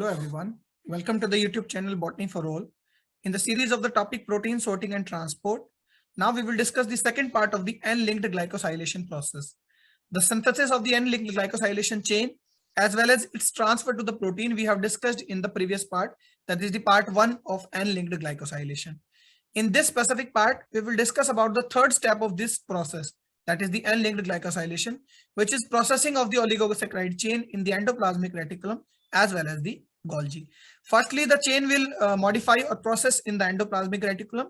Hello everyone, welcome to the YouTube channel Botany for All. In the series of the topic protein sorting and transport, now we will discuss the second part of the N-linked glycosylation process. The synthesis of the N-linked glycosylation chain as well as its transfer to the protein we have discussed in the previous part, that is the part 1 of N-linked glycosylation. In this specific part, we will discuss about the third step of this process, that is the N-linked glycosylation, which is processing of the oligosaccharide chain in the endoplasmic reticulum as well as the Golgi. Firstly, the chain will modify or process in the endoplasmic reticulum.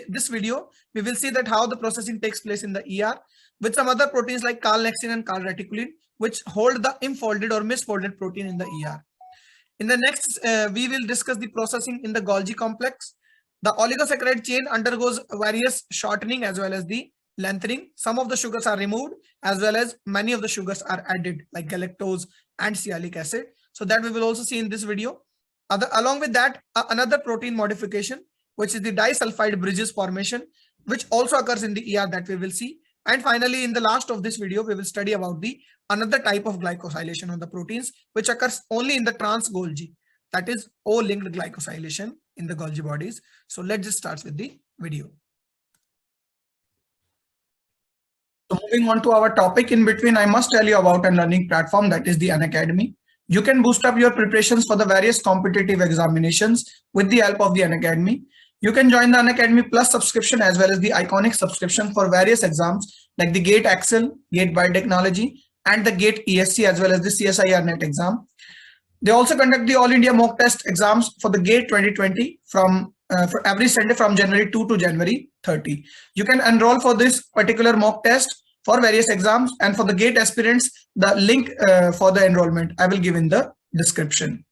This video, we will see that how the processing takes place in the ER with some other proteins like calnexin and calreticulin, which hold the unfolded or misfolded protein in the ER. In the next, we will discuss the processing in the Golgi complex. The oligosaccharide chain undergoes various shortening as well as the lengthening. Some of the sugars are removed as well as many of the sugars are added like galactose and sialic acid. So that we will also see in this video. Along with that, another protein modification, which is the disulfide bridges formation, which also occurs in the ER that we will see. And finally, in the last of this video, we will study about the another type of glycosylation on the proteins, which occurs only in the trans Golgi, that is O-linked glycosylation in the Golgi bodies. So let's just start with the video. So moving on to our topic, in between, I must tell you about a learning platform, that is the Unacademy. You can boost up your preparations for the various competitive examinations with the help of the Unacademy. You can join the Unacademy Plus subscription as well as the Iconic subscription for various exams like the GATE Excel, GATE Biotechnology, and the GATE ESC as well as the CSIR NET exam. They also conduct the All India mock test exams for the GATE 2020 for every Sunday from January 2 to January 30. You can enroll for this particular mock test for various exams, and for the GATE aspirants, the link for the enrollment I will give in the description.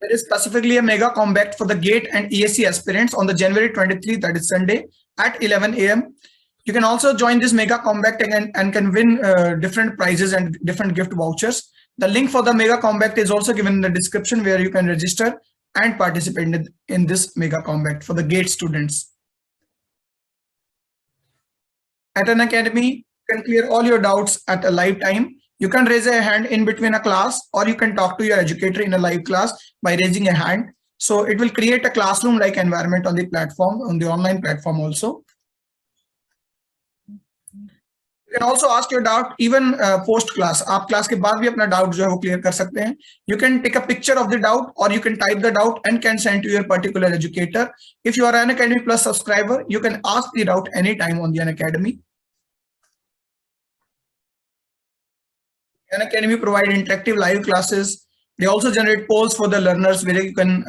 There is specifically a mega compact for the GATE and ESC aspirants on the January 23, that is Sunday at 11 a.m. You can also join this mega compact and can win different prizes and different gift vouchers. The link for the mega compact is also given in the description, where you can register and participate in this mega compact for the GATE students. At Unacademy, you can clear all your doubts at a live time. You can raise a hand in between a class, or you can talk to your educator in a live class by raising a hand. So it will create a classroom-like environment on the platform, on the online platform also. You can also ask your doubt even post class. आप class के बाद भी अपना doubt जो है वो clear कर सकते हैं. You can take a picture of the doubt, or you can type the doubt and can send to your particular educator. If you are an Unacademy Plus subscriber, you can ask the doubt anytime on the Unacademy. Unacademy provide interactive live classes. They also generate polls for the learners where you can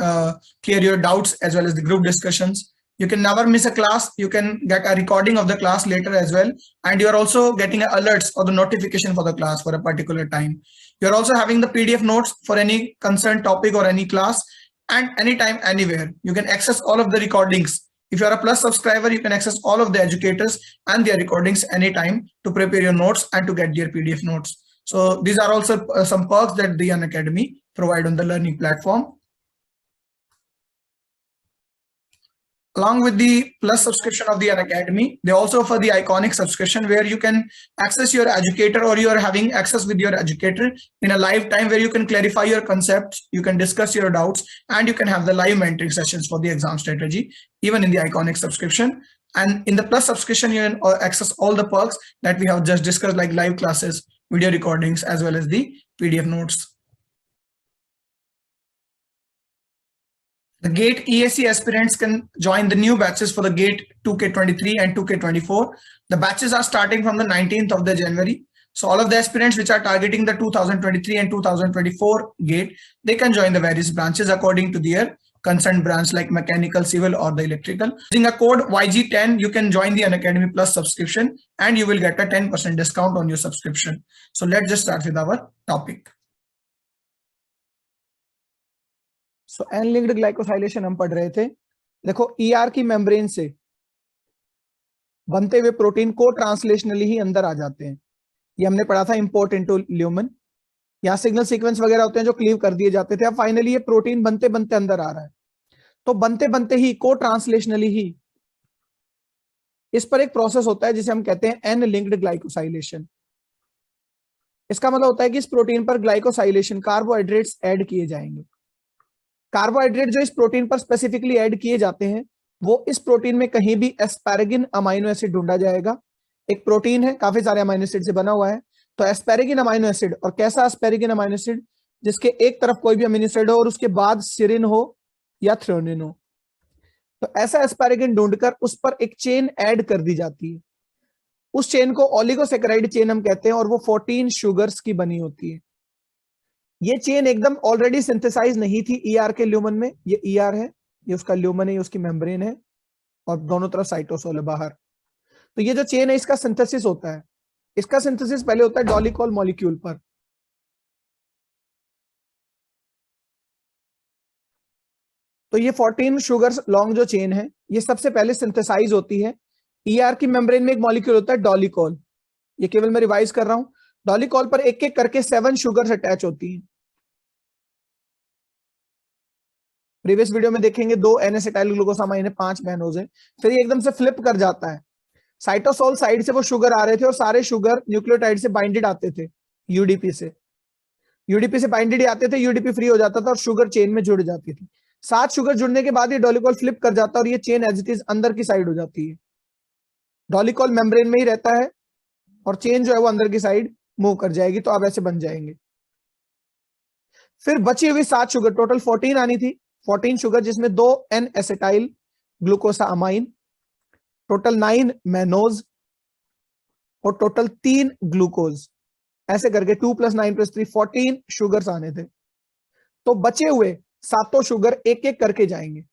clear your doubts as well as the group discussions. You can never miss a class. You can get a recording of the class later as well. And you are also getting alerts or the notification for the class for a particular time. You're also having the PDF notes for any concerned topic or any class, and anytime, anywhere. You can access all of the recordings. If you are a Plus subscriber, you can access all of the educators and their recordings anytime to prepare your notes and to get their PDF notes. So these are also some perks that the Unacademy provide on the learning platform. Along with the Plus subscription of the Unacademy, they also offer the Iconic subscription, where you can access your educator, or you are having access with your educator in a live time, where you can clarify your concepts, you can discuss your doubts, and you can have the live mentoring sessions for the exam strategy, even in the Iconic subscription. And in the Plus subscription, you can access all the perks that we have just discussed, like live classes, video recordings, as well as the PDF notes. The GATE ESC aspirants can join the new batches for the GATE 2K23 and 2K24. The batches are starting from the 19th of January. So all of the aspirants which are targeting the 2023 and 2024 GATE, they can join the various branches according to their concerned branch, like mechanical, civil, or the electrical. Using a code YG10, you can join the Unacademy Plus subscription and you will get a 10% discount on your subscription. So let's just start with our topic. So N-linked glycosylation हम पढ़ रहे थे. देखो ER की membrane से बनते हुए protein को ट्रांसलेशनली ही अंदर आ जाते हैं. ये हमने पढ़ा था इंपोर्ट इनटू ल्यूमन. यहाँ सिग्नल सीक्वेंस वगैरह होते हैं जो क्लीव कर दिए जाते थे. अब फाइनली ये प्रोटीन बनते बनते अंदर आ रहा है. तो बनते बनते ही को ट्रांसलेशनली ही इस पर एक प्रोसेस होता है जिसे हम कहते हैं N-linked glycosylation. इसका मतलब होता है कि इस प्रोटीन पर ग्लाइकोसाइलेशन कार्बोहाइड्रेट्स ऐड किए जाएंगे। कार्बोहाइड्रेट जो इस प्रोटीन पर स्पेसिफिकली ऐड किए जाते हैं वो इस प्रोटीन में कहीं भी एस्पैरागिन अमाइनो एसिड ढूंढा जाएगा। एक प्रोटीन है काफी सारे अमाइनो एसिड से बना हुआ है, तो एस्पैरागिन अमाइनो एसिड, और कैसा एस्पैरागिन अमाइनो एसिड, जिसके एक तरफ कोई भी अमीनो एसिड हो और उसके बाद सिरिन हो या थ्रेओनिन हो। तो ऐसा एस्पैरागिन ढूंढकर उस पर एक चेन ऐड कर दी जाती है। उस चेन को ओलिगोसैकेराइड चेन हम कहते हैं और वो 14 शुगर्स की बनी होती है। ये चेन एकदम ऑलरेडी सिंथेसाइज नहीं थी ईआर के ल्यूमन में। ये ईआर है, ये उसका ल्यूमन है, ये उसकी मेम्ब्रेन है और दोनों तरफ साइटोसोल है बाहर। तो ये जो चेन है इसका सिंथेसिस होता है। इसका सिंथेसिस पहले होता है डॉलिकॉल मॉलिक्यूल पर। तो ये 14 शुगर्स लॉन्ग जो चेन है ये सबसे पहले सिंथेसाइज होती है। ईआर की मेम्ब्रेन में एक मॉलिक्यूल होता है डॉलिकॉल, ये केवल मैं रिवाइज कर रहा हूं। डॉलिकॉल पर एक एक करके 7 शुगर्स अटैच होती हैं। प्रीवियस वीडियो में देखेंगे 2 एन-एसिटाइल ग्लूकोसामाइन है, 5 मैनोज है। फिर ये एकदम से फ्लिप कर जाता है। साइटोसोल साइड से वो शुगर आ रहे थे और सारे शुगर न्यूक्लियोटाइड से बाइंडेड आते थे, यूडीपी से। यूडीपी से बाइंडेड ही आते थे, यूडीपी फ्री हो जाता था और शुगर चेन में जुड़ जाती थी। 7 शुगर जुड़ने के बाद ये डॉलिकॉल फ्लिप कर जाता है और ये चेन एज इट इज अंदर की साइड हो जाती है। डॉलिकॉल मेम्ब्रेन में ही रहता है और चेन जो है वो अंदर की साइड मूव कर जाएगी। तो अब ऐसे बन जाएंगे। फिर बची हुई 7 शुगर, टोटल 14 आनी थी, 14 शुगर, जिसमें 2 N acetyl glucosamine, total 9 mannose और टोटल 3 ग्लूकोज। ऐसे करके 2 + 9 + 3 14 शुगर्स आने थे। तो बचे हुए 7 शुगर एक एक करके जाएंगे।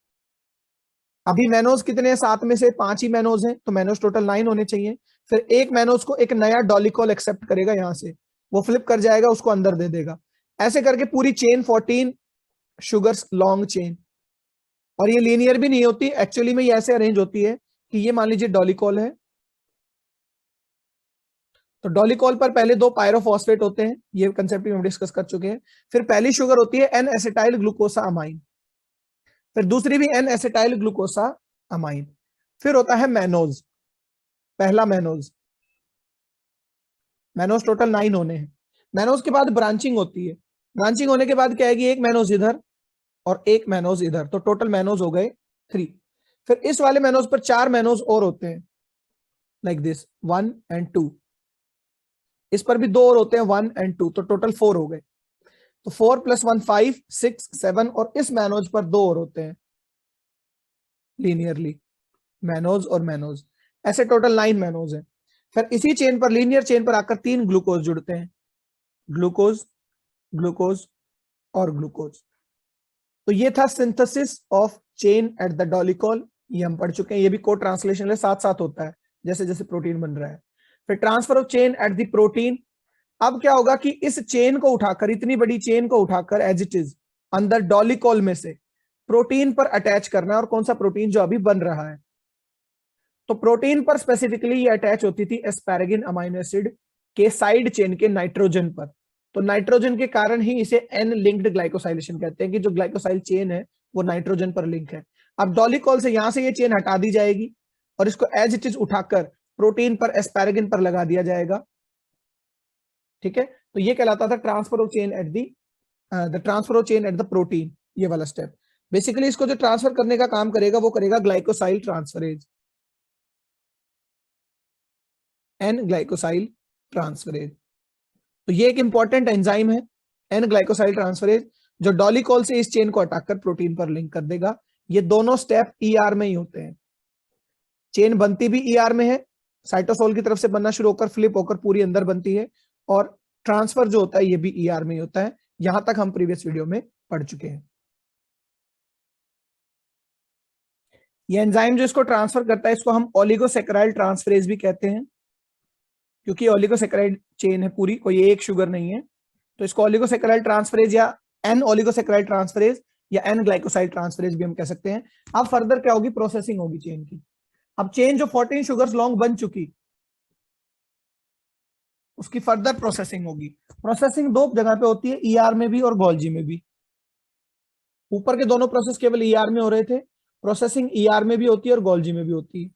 अभी मैनोज कितने हैं? 7 में से 5 ही मैनोज हैं, तो मैनोज टोटल 9 होने चाहिए। फिर एक मैनोज को एक नया डॉलिकॉल एक्सेप्ट करेगा, यहां से वो फ्लिप कर जाएगा, उसको अंदर दे देगा। ऐसे करके पूरी चेन 14 शुगर्स लॉन्ग चेन। और ये लीनियर भी नहीं होती, एक्चुअली में ये ऐसे अरेंज होती है कि ये मान लीजिए डॉलिकॉल है, तो डॉलिकॉल पर पहले 2 पायरोफॉस्फेट होते हैं, ये कंसेप्ट हम डिस्कस कर चुके हैं। फिर पहली शुगर होती है एन एसिटाइल ग्लूकोसा अमाइन, फिर दूसरी भी एन एसिटाइल ग्लूकोसा अमाइन। फिर होता है मैनोज, पहला मैनोज। मैनोज टोटल 9 होने हैं। मैनोज के बाद ब्रांचिंग होती है। ब्रांचिंग होने के बाद क्या है, एक मैनोज इधर और एक मैनोज इधर, तो टोटल मैनोज हो गए 3। फिर इस वाले मैनोज पर 4 मैनोज और होते हैं, लाइक दिस 1 और 2। इस पर भी 2 और होते हैं, 1 और 2, तो टोटल 4 हो गए। तो 4 + 1 5 6 7, और इस मैनोज पर 2 और होते हैं लीनियरली, मैनोज और मैनोज। ऐसे टोटल 9 मैनोज हैं। फिर इसी चेन पर, लीनियर चेन पर आकर 3 ग्लूकोज जुड़ते हैं, ग्लूकोज, ग्लूकोज और ग्लूकोज। तो ये था synthesis of chain at the dolichol, ये हम पढ़ चुके हैं। ये भी कोड ट्रांसलेशन साथ साथ होता है जैसे जैसे प्रोटीन बन रहा है। फिर transfer of chain at the protein. अब क्या होगा कि इस चेन को उठाकर, इतनी बड़ी चेन को उठाकर एज इट इज अंदर डॉलिकॉल में से प्रोटीन पर अटैच करना है। और कौन सा प्रोटीन? जो अभी बन रहा है। तो प्रोटीन पर स्पेसिफिकली ये अटैच होती थी एस्पैरागिन अमाइनो एसिड के साइड चेन के नाइट्रोजन पर। तो नाइट्रोजन के कारण ही इसे एन लिंक्ड ग्लाइकोसाइलेशन कहते हैं, कि जो ग्लाइकोसाइल चेन है वो नाइट्रोजन पर लिंक है। अब डॉलिकॉल से यहां से ये चेन हटा दी जाएगी और इसको एज इट इज उठाकर प्रोटीन पर, एस्पैरागिन पर लगा दिया जाएगा। ठीक है, तो ये कहलाता था transfer of chain at the transfer of chain at the protein, ये वाला स्टेप। बेसिकली इसको जो ट्रांसफर करने का काम करेगा वो करेगा ग्लाइकोसाइल ट्रांसफरेज, एन ग्लाइकोसाइल ट्रांसफरेज। तो ये एक इंपॉर्टेंट एंजाइम है, एन ग्लाइकोसाइल ट्रांसफरेज, जो डॉलिकॉल से इस चेन को हटाकर प्रोटीन पर लिंक कर देगा। ये दोनों स्टेप ईआर में ही होते हैं। चेन बनती भी ईआर में है, साइटोसोल की तरफ से बनना शुरू होकर फ्लिप होकर पूरी अंदर बनती है, और ट्रांसफर जो होता है ये भी ईआर में ही होता है। यहां तक हम प्रीवियस वीडियो में पढ़ चुके हैं। ये एंजाइम जो इसको ट्रांसफर करता है इसको हम ओलिगोसैकेराइड ट्रांसफरेज भी कहते हैं, क्योंकि ओलिगोसैकेराइड चेन है पूरी, कोई एक शुगर नहीं है। तो इसको ओलिगोसैकेराइड ट्रांसफरेज या एन ओलिगोसैकेराइड ट्रांसफरेज या एन ग्लाइकोसाइड ट्रांसफरेज भी हम कह सकते हैं। अब फर्दर क्या होगी? प्रोसेसिंग होगी चेन की। अब चेन जो 14 शुगर्स लॉन्ग बन चुकी, उसकी फर्दर प्रोसेसिंग होगी। प्रोसेसिंग 2 जगह पे होती है, ईआर में भी और गोल्जी में भी। ऊपर के दोनों प्रोसेस केवल ईआर में हो रहे थे, प्रोसेसिंग ईआर में भी होती है और गोल्जी में भी होती है।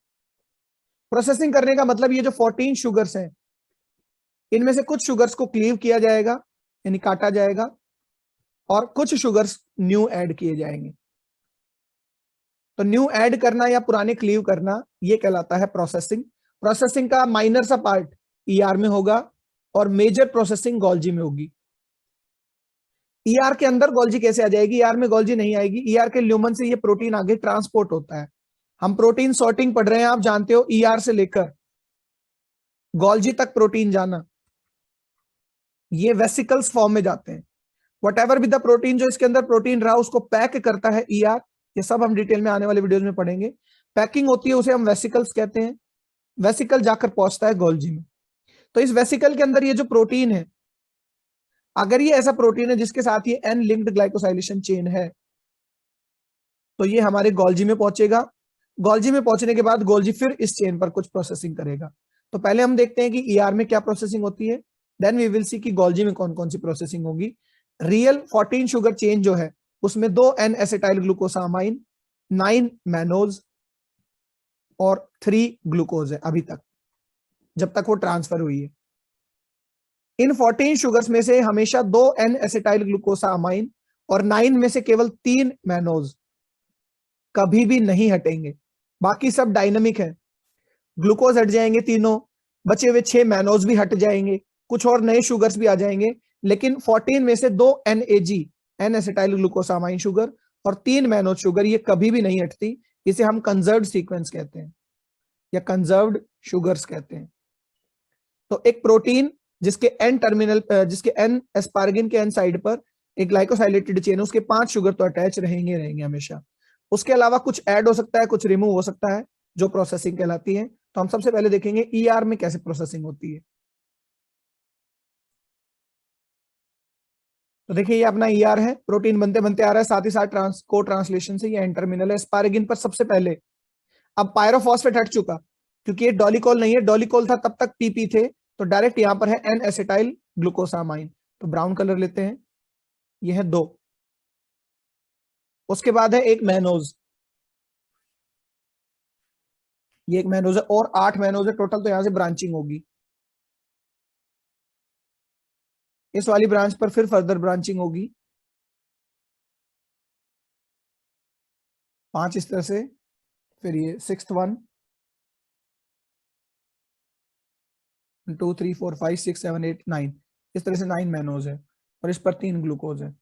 प्रोसेसिंग करने का मतलब ये जो 14 शुगर्स हैं इनमें से कुछ शुगर्स को क्लीव किया जाएगा यानी काटा जाएगा और कुछ शुगर्स न्यू ऐड किए जाएंगे। तो न्यू ऐड करना या पुराने क्लीव करना ये कहलाता है प्रोसेसिंग। प्रोसेसिंग का माइनर सा पार्ट ईआर में होगा और मेजर प्रोसेसिंग गोल्जी में होगी। ईआर के अंदर गोल्जी कैसे आ जाएगी? ईआर में गोल्जी नहीं आएगी। ईआर के ल्यूमन से ये प्रोटीन आगे ट्रांसपोर्ट होता है। हम प्रोटीन सॉर्टिंग पढ़ रहे हैं, आप जानते हो, ईआर से लेकर गोल्जी तक प्रोटीन जाना, ये वेसिकल्स फॉर्म में जाते हैं। वट एवर भी द प्रोटीन, जो इसके अंदर प्रोटीन रहा उसको पैक करता है ईआर। ये सब हम डिटेल में आने वाले वीडियोस में पढ़ेंगे। पैकिंग होती है, उसे हम वेसिकल्स कहते हैं। वेसिकल जाकर पहुंचता है गोल्जी में। तो इस वेसिकल के अंदर ये जो प्रोटीन है, अगर ये ऐसा प्रोटीन है जिसके साथ ये एन लिंक्ड ग्लाइकोसाइलेशन चेन है, तो ये हमारे गोल्जी में पहुंचेगा। गोल्जी में पहुंचने के बाद गोल्जी फिर इस चेन पर कुछ प्रोसेसिंग करेगा। तो पहले हम देखते हैं कि ईआर में क्या प्रोसेसिंग होती है, देन वी विल सी कि गोल्जी में कौन कौन सी प्रोसेसिंग होगी। रियल 14 शुगर चेन जो है उसमें 2 एन एसिटाइल ग्लूकोसामाइन, 9 मैनोज और 3 ग्लूकोज है अभी तक, जब तक वो ट्रांसफर हुई है। इन 14 शुगर्स में से हमेशा 2 एन एसिटाइल ग्लूकोसामाइन और 9 में से केवल 3 मैनोज कभी भी नहीं हटेंगे। बाकी सब डायनामिक है, ग्लूकोज हट जाएंगे तीनों, बचे हुए 6 मैनोज भी हट जाएंगे, कुछ और नए शुगर्स भी आ जाएंगे, लेकिन 14 में से 2 NAG N acetyl glucosamine sugar और 3 मैनोज शुगर ये कभी भी नहीं हटती। इसे हम कंजर्व्ड सीक्वेंस कहते हैं या कंजर्व्ड शुगर्स कहते हैं। तो एक प्रोटीन जिसके एन टर्मिनल, जिसके एन एस्पार्गिन के एन साइड पर एक ग्लाइकोसाइलेटेड चेन है, उसके 5 शुगर तो अटैच रहेंगे हमेशा। उसके अलावा कुछ ऐड हो सकता है, कुछ रिमूव हो सकता है, जो प्रोसेसिंग कहलाती है। तो हम सबसे पहले देखेंगे ईआर में कैसे प्रोसेसिंग होती है। तो देखिए ये अपना ईआर है, प्रोटीन बनते बनते आ रहा है, साथ ही साथ को ट्रांसलेशन से ये एन टर्मिनल है एस्पार्गिन पर सबसे पहले। अब पायरोफॉस्फेट हट चुका, क्योंकि ये डॉलिकोल नहीं है, डॉलिकोल था तब तक पीपी थे, तो डायरेक्ट यहां पर है एन एसिटाइल ग्लूकोसामाइन। तो ब्राउन कलर लेते हैं, ये है 2। उसके बाद है एक मैनोज, ये एक मैनोज है और 8 मैनोज है टोटल, तो यहां से ब्रांचिंग होगी। इस वाली ब्रांच पर फिर फर्दर ब्रांचिंग होगी, 5 इस तरह से, फिर ये 6th वन, 2 3 4 5 6 7 8 9, इस तरह से 9 मैनोज है और इस पर 3 ग्लूकोज है।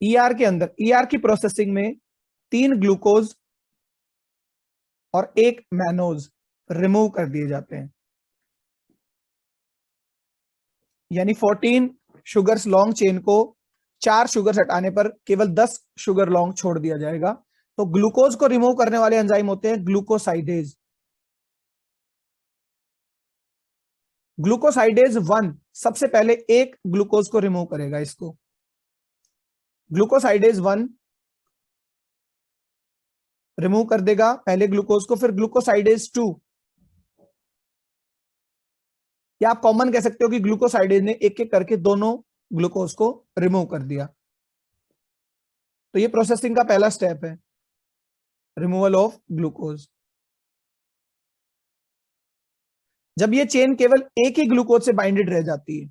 ईआर के अंदर, ईआर की प्रोसेसिंग में 3 ग्लूकोज और 1 मैनोज रिमूव कर दिए जाते हैं, यानी 14 शुगर्स लॉन्ग चेन को 4 शुगर्स हटाने पर केवल 10 शुगर लॉन्ग छोड़ दिया जाएगा। तो ग्लूकोज को रिमूव करने वाले एंजाइम होते हैं ग्लूकोसाइडेज। ग्लूकोसाइडेज 1 सबसे पहले एक ग्लूकोज को रिमूव करेगा, इसको ग्लूकोसाइडेज 1 रिमूव कर देगा पहले ग्लूकोज को, फिर ग्लूकोसाइडेज 2, या आप कॉमन कह सकते हो कि ग्लूकोसाइडेज ने एक एक करके दोनों ग्लूकोज को रिमूव कर दिया। तो ये प्रोसेसिंग का पहला स्टेप है, रिमूवल ऑफ ग्लूकोज। जब ये चेन केवल एक ही ग्लूकोज से बाइंडेड रह जाती है,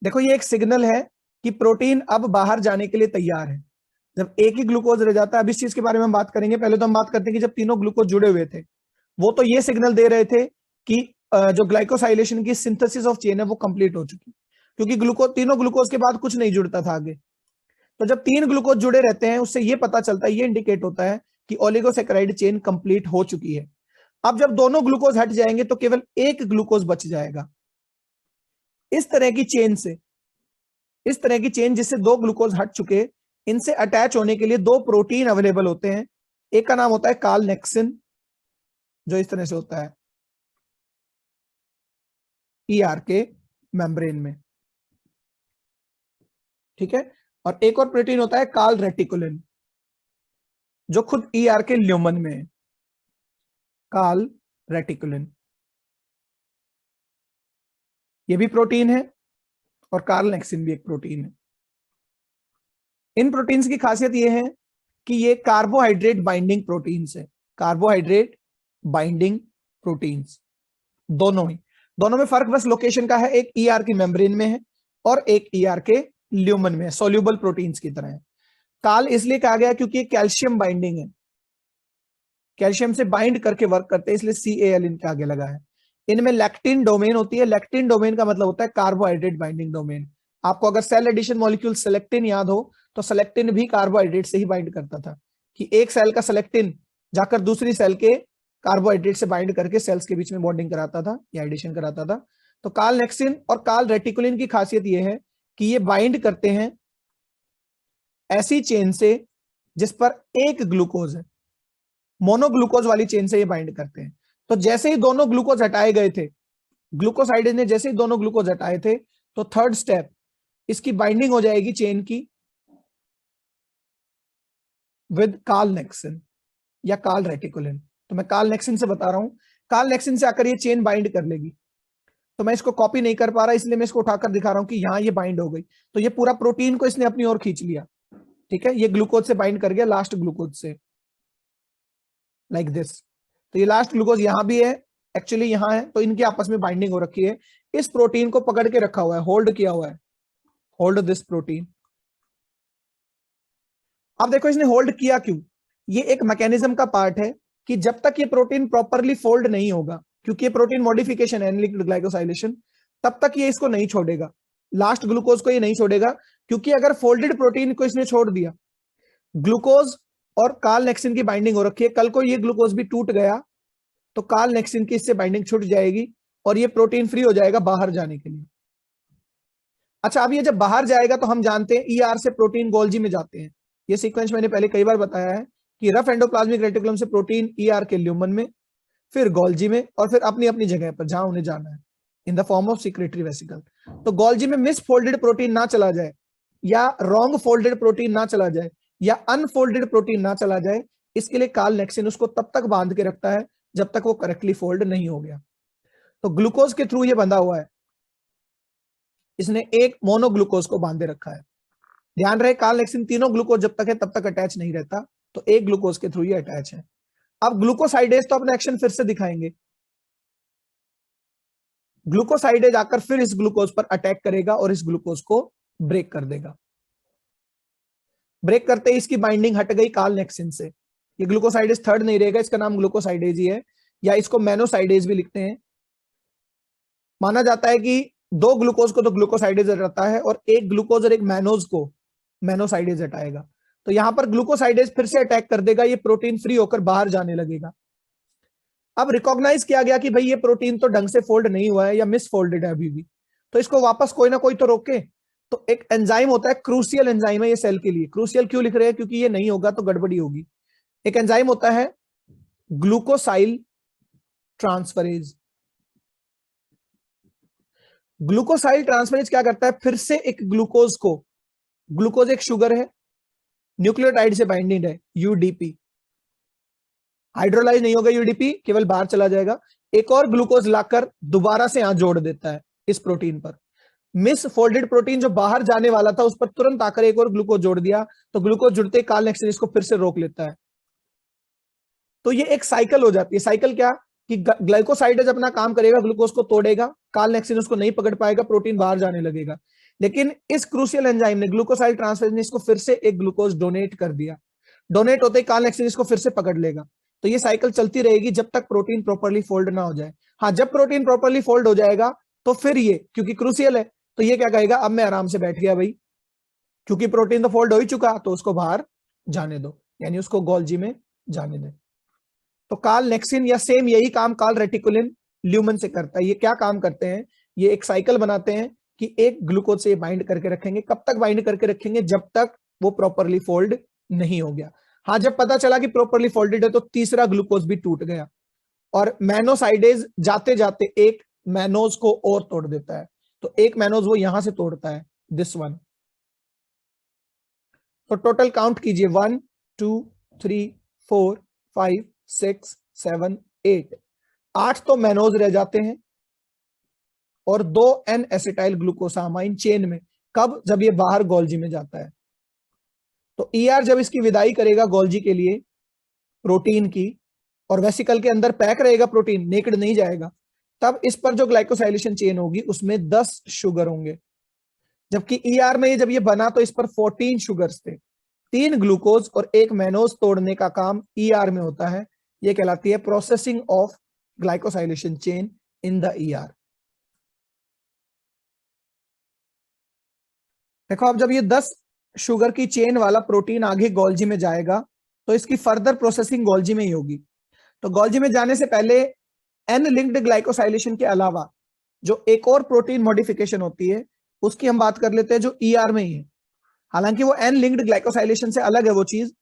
देखो ये एक सिग्नल है कि प्रोटीन अब बाहर जाने के लिए तैयार है। जब एक ही ग्लूकोज रह जाता है, अब इस चीज के बारे में हम बात करेंगे, पहले तो हम बात करते हैं कि जब तीनों ग्लूकोज जुड़े हुए थे, वो तो ये सिग्नल दे रहे थे कि जो ग्लाइकोसाइलेशन की सिंथेसिस ऑफ चेन है वो कंप्लीट हो चुकी, क्योंकि तीनों ग्लूकोज के बाद कुछ नहीं जुड़ता था आगे। तो जब 3 ग्लूकोज जुड़े रहते हैं, उससे ये पता चलता है, ये इंडिकेट होता है कि ओलिगोसैकेराइड चेन कंप्लीट हो चुकी है। अब जब दोनों ग्लूकोज हट जाएंगे तो केवल एक ग्लूकोज बच जाएगा। इस तरह की चेन से, इस तरह की चेन जिससे 2 ग्लूकोज हट चुके, इनसे अटैच होने के लिए 2 प्रोटीन अवेलेबल होते हैं। एक का नाम होता है कार्लनेक्सिन, जो इस तरह से होता है ईआर के मेम्ब्रेन में, ठीक है। और एक और प्रोटीन होता है कार्ल रेटिकुलिन, जो खुद ईआर के ल्यूमन में है, कार्ल रेटिकुलिन, ये भी प्रोटीन है, और कार्लनेक्सिन भी एक प्रोटीन है। इन प्रोटीन्स की खासियत यह है कि ये कार्बोहाइड्रेट बाइंडिंग प्रोटीन्स है, कार्बोहाइड्रेट बाइंडिंग प्रोटीन्स, दोनों में फर्क बस लोकेशन का है, एक ईआर की मेम्ब्रेन में है और एक ईआर के ल्यूमन में है, सोल्यूबल प्रोटीन्स की तरह है। काल इसलिए कहा गया क्योंकि कैल्शियम बाइंडिंग है, कैल्शियम से बाइंड करके वर्क करते हैं, इसलिए CAL इनके आगे लगा है। इनमें लैक्टिन डोमेन होती है, लैक्टिन डोमेन का मतलब होता है कार्बोहाइड्रेट बाइंडिंग डोमेन। आपको अगर सेल एडिशन मॉलिक्यूल सेलेक्टिन याद हो तो सेलेक्टिन भी कार्बोहाइड्रेट से ही बाइंड करता था, कि एक सेल का सेलेक्टिन जाकर दूसरी सेल के कार्बोहाइड्रेट से बाइंड करके सेल्स के बीच में बॉन्डिंग कराता था या एडिशन कराता था। तो काल नेक्सिन और काल रेटिकुलिन की खासियत यह है कि ये बाइंड करते हैं ऐसी चेन से जिस पर एक ग्लूकोज है, मोनोग्लूकोज वाली चेन से ये बाइंड करते हैं। तो जैसे ही दोनों ग्लूकोज हटाए गए थे, ग्लूकोसाइडेज ने जैसे ही दोनों ग्लूकोज हटाए थे, तो थर्ड स्टेप इसकी बाइंडिंग हो जाएगी चेन की विद काल नेक्सिन या काल रेटिकुलिन। तो मैं काल नेक्सिन से बता रहा हूं, काल नेक्सिन से आकर ये चेन बाइंड कर लेगी। तो मैं इसको कॉपी नहीं कर पा रहा, इसलिए मैं इसको उठाकर दिखा रहा हूं कि यहां ये बाइंड हो गई। तो ये पूरा प्रोटीन को इसने अपनी ओर खींच लिया, ठीक है, ये ग्लूकोज से बाइंड कर गया लास्ट ग्लूकोज से, लाइक दिस। तो ये लास्ट ग्लूकोज यहां भी है, एक्चुअली यहां है, तो इनकी आपस में बाइंडिंग हो रखी है। इस प्रोटीन को पकड़ के रखा हुआ है, होल्ड किया हुआ है, होल्ड दिस प्रोटीन। अब देखो इसने होल्ड किया क्यों, ये एक मैकेनिज्म का पार्ट है कि जब तक ये प्रोटीन प्रॉपरली फोल्ड नहीं होगा, क्योंकि ये प्रोटीन मॉडिफिकेशन है एनलिंक्ड ग्लाइकोसाइलेशन, तब तक ये इसको नहीं छोड़ेगा, लास्ट ग्लूकोज को ये नहीं छोड़ेगा। क्योंकि अगर फोल्डेड प्रोटीन को इसने छोड़ दिया, ग्लूकोज और काल नेक्सिन की बाइंडिंग हो रखी है, कल को ये ग्लूकोज भी टूट गया तो काल नेक्सिन की इससे बाइंडिंग छूट जाएगी और ये प्रोटीन फ्री हो जाएगा बाहर जाने के लिए। अच्छा, अब ये जब बाहर जाएगा तो हम जानते हैं ईआर से प्रोटीन गोल्जी में जाते हैं। ये सीक्वेंस मैंने पहले कई बार बताया है कि रफ एंडोप्लाज्मिक रेटिकुलम से प्रोटीन ईआर के ल्यूमन में, फिर गोल्जी में, और फिर अपनी अपनी जगह पर जहां उन्हें जाना है in the form of secretory vesicle. तो गोल्जी में मिस फोल्डेड प्रोटीन ना चला जाए, या रॉन्ग फोल्डेड प्रोटीन ना चला जाए, या अनफोल्डेड प्रोटीन ना चला जाए, इसके लिए काल नेक्सिन उसको तब तक बांध के रखता है जब तक वो करेक्टली फोल्ड नहीं हो गया। तो ग्लूकोज के थ्रू ये बंधा हुआ है, इसने एक मोनोग्लूकोज को बांधे रखा है। ध्यान रहे काल नेक्सिन तीनों ग्लूकोज जब तक है तब तक अटैच नहीं रहता, तो एक ग्लूकोज के थ्रू ये अटैच है। अब ग्लूकोसाइडेज तो अपना एक्शन फिर से दिखाएंगे, ग्लूकोसाइडेज आकर फिर इस ग्लूकोज पर अटैक करेगा और इस ग्लूकोज को ब्रेक कर देगा। ब्रेक करते ही इसकी बाइंडिंग हट गई काल नेक्सिन से, ये ग्लूकोसाइडेज थर्ड नहीं रहेगा, इसका नाम ग्लूकोसाइडेज ही है, या इसको मैनोसाइडेज भी लिखते हैं। माना जाता है कि दो ग्लूकोज को तो ग्लूकोसाइडेज हटाता है और एक ग्लूकोज और एक मैनोज को मैनोसाइडेज हटाएगा। तो यहां पर ग्लूकोसाइडेज फिर से अटैक कर देगा, ये प्रोटीन फ्री होकर बाहर जाने लगेगा। अब रिकॉग्नाइज किया गया कि भाई ये प्रोटीन तो ढंग से फोल्ड नहीं हुआ है या मिस फोल्डेड है अभी भी, तो इसको वापस कोई ना कोई तो रोके। तो एक एंजाइम होता है, क्रूशियल एंजाइम है ये सेल के लिए। क्रूशियल क्यों लिख रहे हैं, क्योंकि ये नहीं होगा तो गड़बड़ी होगी। एक एंजाइम होता है ग्लूकोसाइल ट्रांसफरेज। ग्लूकोसाइल ट्रांसफरेज क्या करता है, फिर से एक ग्लूकोज को, ग्लूकोज एक शुगर है, न्यूक्लियोटाइड से बाइंडिंग है, यूडीपी, हाइड्रोलाइज नहीं होगा यूडीपी, केवल बाहर चला जाएगा। एक और ग्लूकोज लाकर दोबारा से यहां जोड़ देता है इस प्रोटीन पर। मिस फोल्डेड प्रोटीन जो बाहर जाने वाला था उस पर तुरंत आकर एक और ग्लूकोज जोड़ दिया, तो ग्लूकोज जुड़ते काल नेक्सिन इसको फिर से रोक लेता है। तो ये एक साइकिल हो जाती है। साइकिल क्या कि ग्लाइकोसाइडेज अपना काम करेगा, ग्लूकोज को तोड़ेगा, काल नेक्सिन उसको नहीं पकड़ पाएगा, प्रोटीन बाहर जाने लगेगा। लेकिन इस क्रूशियल एंजाइम ने, ग्लूकोसाइल ट्रांसफरेज ने, इसको फिर से एक ग्लूकोज डोनेट कर दिया। डोनेट होते ही काल नेक्सिन इसको फिर से पकड़ लेगा। तो ये साइकिल चलती रहेगी जब तक प्रोटीन प्रॉपर्ली फोल्ड ना हो जाए। हाँ, जब प्रोटीन प्रॉपर्ली फोल्ड हो जाएगा तो फिर ये, क्योंकि क्रूशियल है, तो ये क्या कहेगा, अब मैं आराम से बैठ गया भाई, क्योंकि प्रोटीन तो फोल्ड हो ही चुका, तो उसको बाहर जाने दो, यानी उसको गोल्जी में जाने दे। तो काल नेक्सिन या सेम यही काम काल रेटिकुलिन ल्यूमन से करता है। ये क्या काम करते हैं, ये एक साइकिल बनाते हैं कि एक ग्लूकोज से बाइंड करके रखेंगे। कब तक बाइंड करके रखेंगे, जब तक वो प्रॉपरली फोल्ड नहीं हो गया। हाँ, जब पता चला कि प्रॉपरली फोल्डेड है तो तीसरा ग्लूकोज भी टूट गया और मैनोसाइडेज जाते जाते एक मैनोज को और तोड़ देता है। तो एक मैनोज वो यहां से तोड़ता है, दिस वन। तो टोटल काउंट कीजिए, 1 2 3 4 5 6 7 8, 8 तो मैनोज रह जाते हैं और 2 एन एसिटाइल ग्लूकोसामाइन चेन में। कब, जब ये बाहर गोल्जी में जाता है। तो ईआर जब इसकी विदाई करेगा गोल्जी के लिए प्रोटीन की, और वेसिकल के अंदर पैक रहेगा प्रोटीन, नेकेड नहीं जाएगा, तब इस पर जो ग्लाइकोसाइलेशन चेन होगी उसमें 10 शुगर होंगे। जबकि ईआर में जब ये बना तो इस पर 14 शुगर्स थे, 3 ग्लूकोज और 1 मैनोज तोड़ने का काम ईआर में होता है। ये कहलाती है processing of glycosylation chain in the ER. देखो अब जब ये 10 शुगर की चेन वाला प्रोटीन आगे गोल्जी में जाएगा तो इसकी फर्दर प्रोसेसिंग गोल्जी में ही होगी। तो गोल्जी में जाने से पहले एन लिंक्ड ग्लाइकोसाइलेशन के अलावा जो एक और प्रोटीन मॉडिफिकेशन होती है उसकी हम बात कर लेते हैं, जो ईआर में ही है। हालांकि वो एन लिंक्ड ग्लाइकोसाइलेशन से अलग है वो चीज,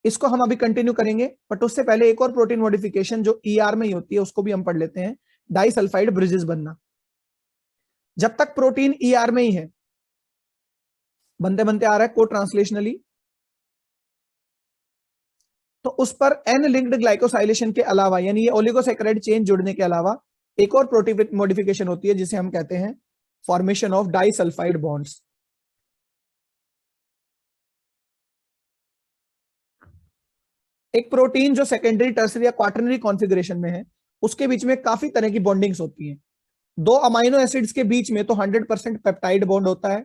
इसको हम अभी कंटिन्यू करेंगे, बट उससे पहले एक और प्रोटीन मॉडिफिकेशन जो ईआर में ही होती है उसको भी हम पढ़ लेते हैं, डाइसल्फाइड ब्रिजेस बनना। जब तक प्रोटीन ईआर में ही है, बनते बनते आ रहा है को ट्रांसलेशनली, तो उस पर एन लिंक्ड ग्लाइकोसाइलेशन के अलावा यानी ये ओलिगोसैकेराइड चेन जुड़ने के अलावा एक और प्रोटीन मॉडिफिकेशन होती है जिसे हम कहते हैं फॉर्मेशन ऑफ डाइसल्फाइड बॉन्ड्स। एक प्रोटीन जो सेकेंडरी, टर्सरी या क्वाटरनरी कॉन्फ़िगरेशन में है उसके बीच में काफी तरह की बॉन्डिंग्स होती हैं। 2 अमाइनो एसिड्स के बीच में तो 100% पेप्टाइड बॉन्ड होता है।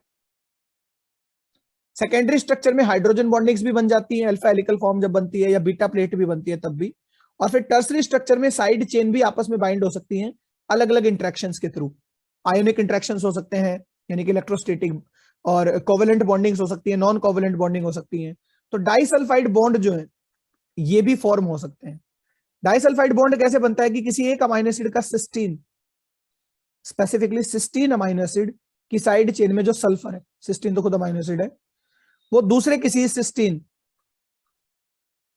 सेकेंडरी स्ट्रक्चर में हाइड्रोजन बॉन्डिंग्स भी बन जाती है, अल्फा हेलिकल फॉर्म जब बनती है या बीटा प्लेट भी बनती है तब भी। और फिर टर्सरी स्ट्रक्चर में साइड चेन भी आपस में बाइंड हो सकती हैं अलग अलग इंट्रैक्शंस के थ्रू। आयोनिक इंट्रैक्शंस हो सकते हैं यानी कि इलेक्ट्रोस्टैटिक, और कोवेलेंट बॉन्डिंग्स हो सकती है, नॉन कोवेलेंट बॉन्डिंग हो सकती है। तो डाइसल्फाइड बॉन्ड जो है ये भी फॉर्म हो सकते हैं। डाइसल्फाइड बॉन्ड कैसे बनता है कि किसी एक अमाइनो एसिड का cysteine, specifically cysteine amino acid की साइड चेन में जो सल्फर है, सिस्टीन तो खुद अमाइनो एसिड है, वो दूसरे किसी सिस्टीन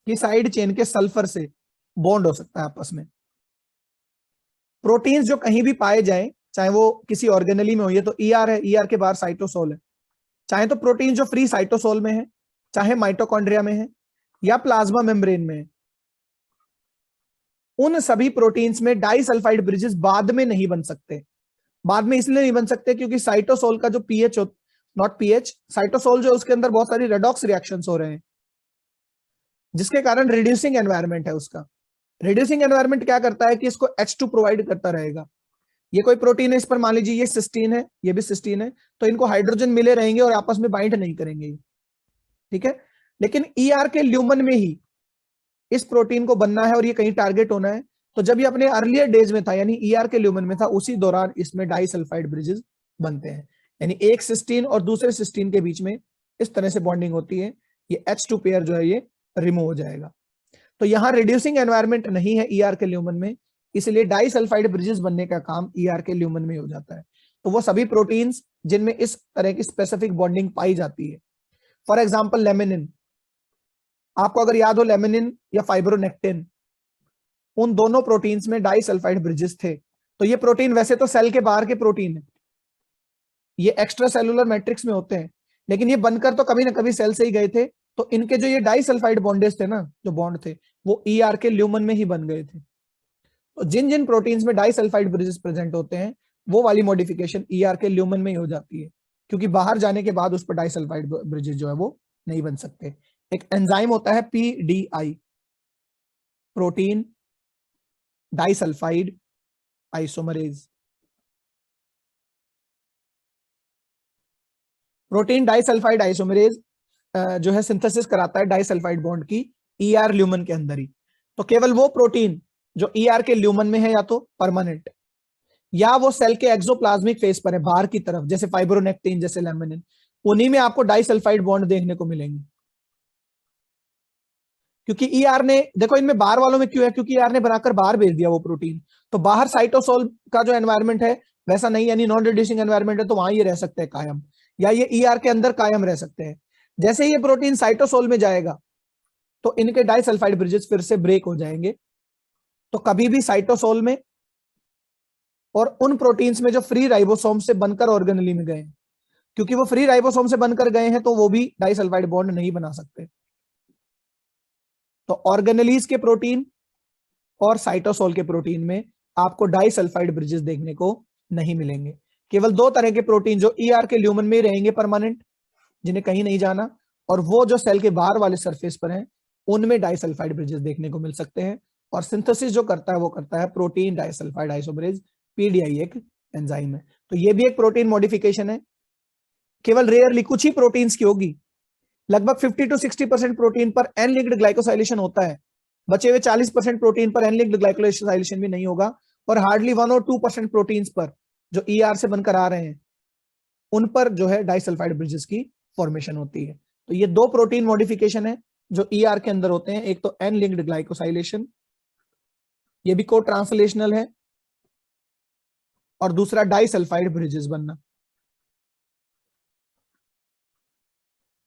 की साइड चेन के सल्फर से बॉन्ड हो सकता है आपस में। प्रोटीन्स जो कहीं भी पाए जाएं, चाहे वो किसी ऑर्गेनली में हो, ये तो ईआर है, ईआर के बाहर साइटोसोल है, चाहे तो प्रोटीन जो फ्री साइटोसोल में है, चाहे माइटोकॉन्ड्रिया में है या प्लाज्मा मेम्ब्रेन में है, उन सभी प्रोटीन्स में डाइसल्फाइड ब्रिजेस बाद में नहीं बन सकते। बाद में इसलिए नहीं बन सकते क्योंकि साइटोसोल का जो पीएच, नॉट पीएच, साइटोसोल जो उसके अंदर बहुत सारी रेडॉक्स रिएक्शंस हो रहे हैं जिसके कारण रिड्यूसिंग एनवायरनमेंट है उसका। रिड्यूसिंग एनवायरनमेंट क्या करता है कि इसको H2 प्रोवाइड करता रहेगा। ये कोई प्रोटीन है, इस पर मान लीजिए ये सिस्टीन है, ये भी सिस्टीन है, तो इनको हाइड्रोजन मिले रहेंगे और आपस में बाइंड नहीं करेंगे, ठीक है। लेकिन ईआर के ल्यूमन में ही इस प्रोटीन को बनना है और ये कहीं टारगेट होना है, तो जब ये अपने अर्लियर डेज में था यानी ईआर के ल्यूमन में था, उसी दौरान इसमें डाइसल्फाइड ब्रिजेस बनते हैं। यानी एक सिस्टीन और दूसरे सिस्टीन के बीच में इस तरह से बॉन्डिंग होती है, ये H2 पेयर जो है ये रिमूव हो जाएगा। तो यहां रिड्यूसिंग एनवायरनमेंट नहीं है ईआर के ल्यूमन में, इसलिए डाइसल्फाइड ब्रिजेस बनने का काम ईआर के ल्यूमन में हो जाता है। तो वो सभी प्रोटीन्स जिनमें इस तरह की स्पेसिफिक बॉन्डिंग पाई जाती है, फॉर एग्जाम्पल लेमिनिन, आपको अगर याद हो लेमिनिन या फाइब्रोनेक्टिन, उन दोनों प्रोटीन्स में डाइसल्फाइड ब्रिजेस थे। तो ये प्रोटीन वैसे तो सेल के बाहर के प्रोटीन है, ये एक्स्ट्रा सेलुलर मैट्रिक्स में होते हैं, लेकिन ये बनकर तो कभी ना कभी सेल से ही गए थे। तो इनके जो ये डाइसल्फाइड बॉन्डेज थे ना, जो बॉन्ड थे, वो ईआर के ल्यूमन में ही बन गए थे। तो जिन जिन प्रोटीन्स में डाइसल्फाइड ब्रिजेस प्रेजेंट होते हैं वो वाली मॉडिफिकेशन ईआर के ल्यूमन में ही हो जाती है, क्योंकि बाहर जाने के बाद उस पर डाइसल्फाइड ब्रिजेस जो है वो नहीं बन सकते। एक एंजाइम होता है PDI, protein disulphide isomerase. Protein disulphide isomerase जो है सिंथेसिस कराता है डाइसल्फाइड बॉन्ड की ईआर ल्यूमन के अंदर ही। तो केवल वो प्रोटीन जो ईआर के ल्यूमन में है या तो परमानेंट या वो सेल के एक्सोप्लाज्मिक फेस पर है बाहर की तरफ, जैसे फाइब्रोनेक्टिन, जैसे लेमिनिन, उन्हीं में आपको डाइसल्फाइड बॉन्ड देखने को मिलेंगे। क्योंकि ईआर ने, देखो इनमें बाहर वालों में क्यों है, क्योंकि ईआर ने बनाकर बाहर भेज दिया वो प्रोटीन, तो बाहर साइटोसोल का जो एनवायरनमेंट है वैसा नहीं, यानी नॉन रिड्यूसिंग एनवायरनमेंट है, तो वहां ये रह सकते हैं कायम, या ये ईआर के अंदर कायम रह सकते हैं। जैसे ये प्रोटीन साइटोसोल में जाएगा तो इनके डाइसल्फाइड ब्रिजेस फिर से ब्रेक हो जाएंगे। तो कभी भी साइटोसोल में और उन प्रोटीन्स में जो फ्री राइबोसोम से बनकर ऑर्गेनेली में गए, क्योंकि वो फ्री राइबोसोम से बनकर गए हैं तो वो भी डाइसल्फाइड बॉन्ड नहीं बना सकते। तो ऑर्गेनेलीज के प्रोटीन और साइटोसोल के प्रोटीन में आपको डाइसल्फाइड ब्रिजेस देखने को नहीं मिलेंगे। केवल 2 तरह के प्रोटीन जो ईआर के ल्यूमन में रहेंगे परमानेंट, जिन्हें कहीं नहीं जाना, और वो जो सेल के बाहर वाले सरफेस पर हैं उनमें डाइसल्फाइड ब्रिजेस देखने को मिल सकते हैं। और सिंथेसिस जो करता है वो करता है प्रोटीन डाइसल्फाइड आइसोमरेज, पीडीआई एक एंजाइम है। तो ये भी एक प्रोटीन मॉडिफिकेशन है, केवल रेयरली कुछ ही प्रोटीन्स की होगी। लगभग 50 to 60% प्रोटीन पर एन लिंक्ड ग्लाइकोसाइलेशन होता है, बचे हुए 40% प्रोटीन पर एन लिंक्ड ग्लाइकोसाइलेशन भी नहीं होगा, और हार्डली 1 और 2% प्रोटीन्स पर जो ईआर से बनकर आ रहे हैं उन पर जो है डाइसल्फाइड ब्रिजेस की फॉर्मेशन होती है। तो ये दो प्रोटीन मॉडिफिकेशन है जो ईआर के अंदर होते हैं, एक तो एन लिंक्ड ग्लाइकोसाइलेशन, ये भी को ट्रांसलेशनल है, और दूसरा डाइसल्फाइड ब्रिजेस बनना।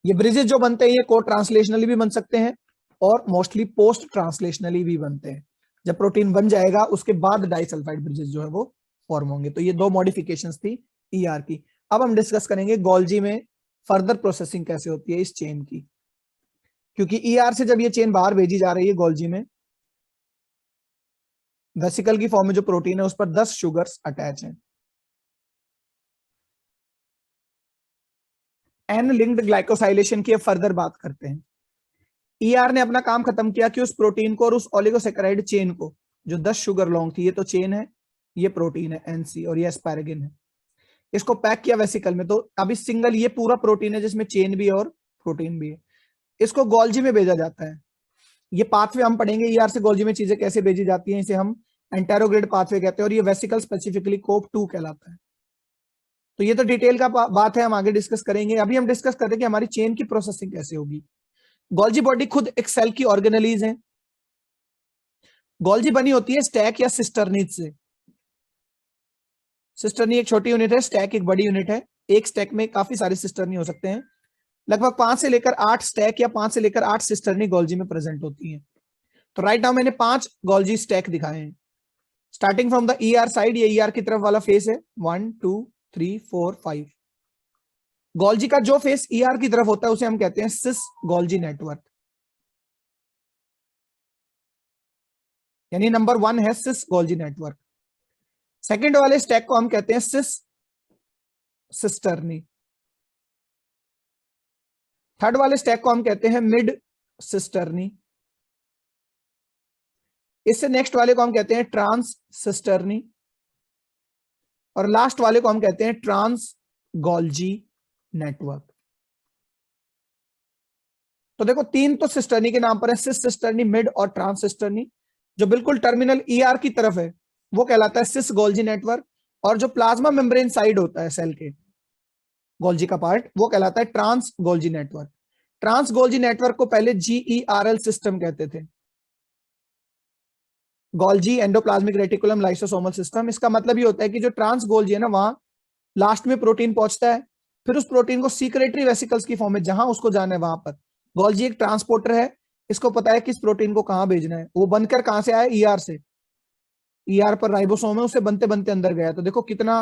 ये ब्रिजेस जो बनते हैं ये को ट्रांसलेशनली भी बन सकते हैं और मोस्टली पोस्ट ट्रांसलेशनली भी बनते हैं। जब प्रोटीन बन जाएगा उसके बाद डाइसल्फाइड ब्रिजेस जो है वो फॉर्म होंगे। तो ये दो मॉडिफिकेशंस थी ईआर की। अब हम डिस्कस करेंगे गोल्जी में फर्दर प्रोसेसिंग कैसे होती है इस चेन की, क्योंकि ईआर से जब ये चेन बाहर भेजी जा रही है गोल्जी में, वेसिकल की फॉर्म में जो प्रोटीन है उस पर 10 शुगर्स अटैच हैं। एन लिंक्ड ग्लाइकोसाइलेशन की अब फर्दर बात करते हैं। ईआर ने अपना काम खत्म किया कि उस प्रोटीन को और उस ओलिगोसैकेराइड चेन को, जो 10 शुगर लॉन्ग थी, ये तो चेन है, ये प्रोटीन है एनसी और ये एस्पैरागिन है, इसको पैक किया वेसिकल में। तो अभी सिंगल ये पूरा प्रोटीन है जिसमें चेन भी है और प्रोटीन भी है, इसको गोल्जी में भेजा जाता है। ये पाथवे हम पढ़ेंगे, ईआर से गोल्जी में चीजें कैसे भेजी जाती हैं, इसे हम एंटेरोग्रेड पाथवे कहते हैं, और ये वेसिकल स्पेसिफिकली कोप 2 कहलाता है। तो ये तो डिटेल का बात है, हम आगे डिस्कस करेंगे। अभी हम डिस्कस करें कि हमारी चेन की प्रोसेसिंग कैसे होगी। गोल्जी बॉडी खुद एक सेल की ऑर्गेनेलीज है। गोल्जी बनी होती है स्टैक या सिस्टर्नीज से। सिस्टर्नी एक छोटी यूनिट है, स्टैक एक बड़ी यूनिट है। एक स्टैक में काफी सारे सिस्टर्नी हो सकते हैं। लगभग 5 से लेकर 8 स्टैक या 5 से लेकर 8 सिस्टर्नी गोल्जी में प्रेजेंट होती हैं। तो राइट नाउ मैंने 5 गोल्जी स्टैक दिखाए हैं। Starting from the ER side, ये ईआर की तरफ वाला फेस है, 1 2 3 4 5। गोल्जी का जो फेस ईआर की तरफ होता है उसे हम कहते हैं सिस गोल्जी नेटवर्क, यानी नंबर 1 है सिस गोल्जी नेटवर्क। सेकंड वाले स्टैक को हम कहते हैं सिस सिस्टर्नी। थर्ड वाले स्टैक को हम कहते हैं मिड सिस्टर्नी। इससे नेक्स्ट वाले को हम कहते हैं ट्रांस सिस्टर्नी, और लास्ट वाले को हम कहते हैं ट्रांस गोल्जी नेटवर्क। तो देखो 3 तो सिस्टर्नी के नाम पर है, सिस सिस्टर्नी, मिड और ट्रांस सिस्टर्नी। जो बिल्कुल टर्मिनल ईआर की तरफ है वो कहलाता है सिस गोल्जी नेटवर्क, और जो प्लाज्मा मेम्ब्रेन साइड होता है सेल के गोल्जी का पार्ट वो कहलाता है trans Golgi network. Trans Golgi network को पहले GERL सिस्टम कहते थे, Golgi endoplasmic reticulum lysosomal system. इसका मतलब ये होता है कि जो ट्रांस गोल्जी है ना, वहां लास्ट में प्रोटीन पहुंचता है, फिर उस प्रोटीन को सीक्रेटरी वेसिकल्स की फॉर्म में जहां उसको जाना है वहां पर, गोल्जी एक ट्रांसपोर्टर है, इसको पता है किस प्रोटीन को कहां भेजना है। वो बनकर कहां से आया, ईआर से। ईआर पर राइबोसोम है, उससे बनते बनते अंदर गया। तो देखो कितना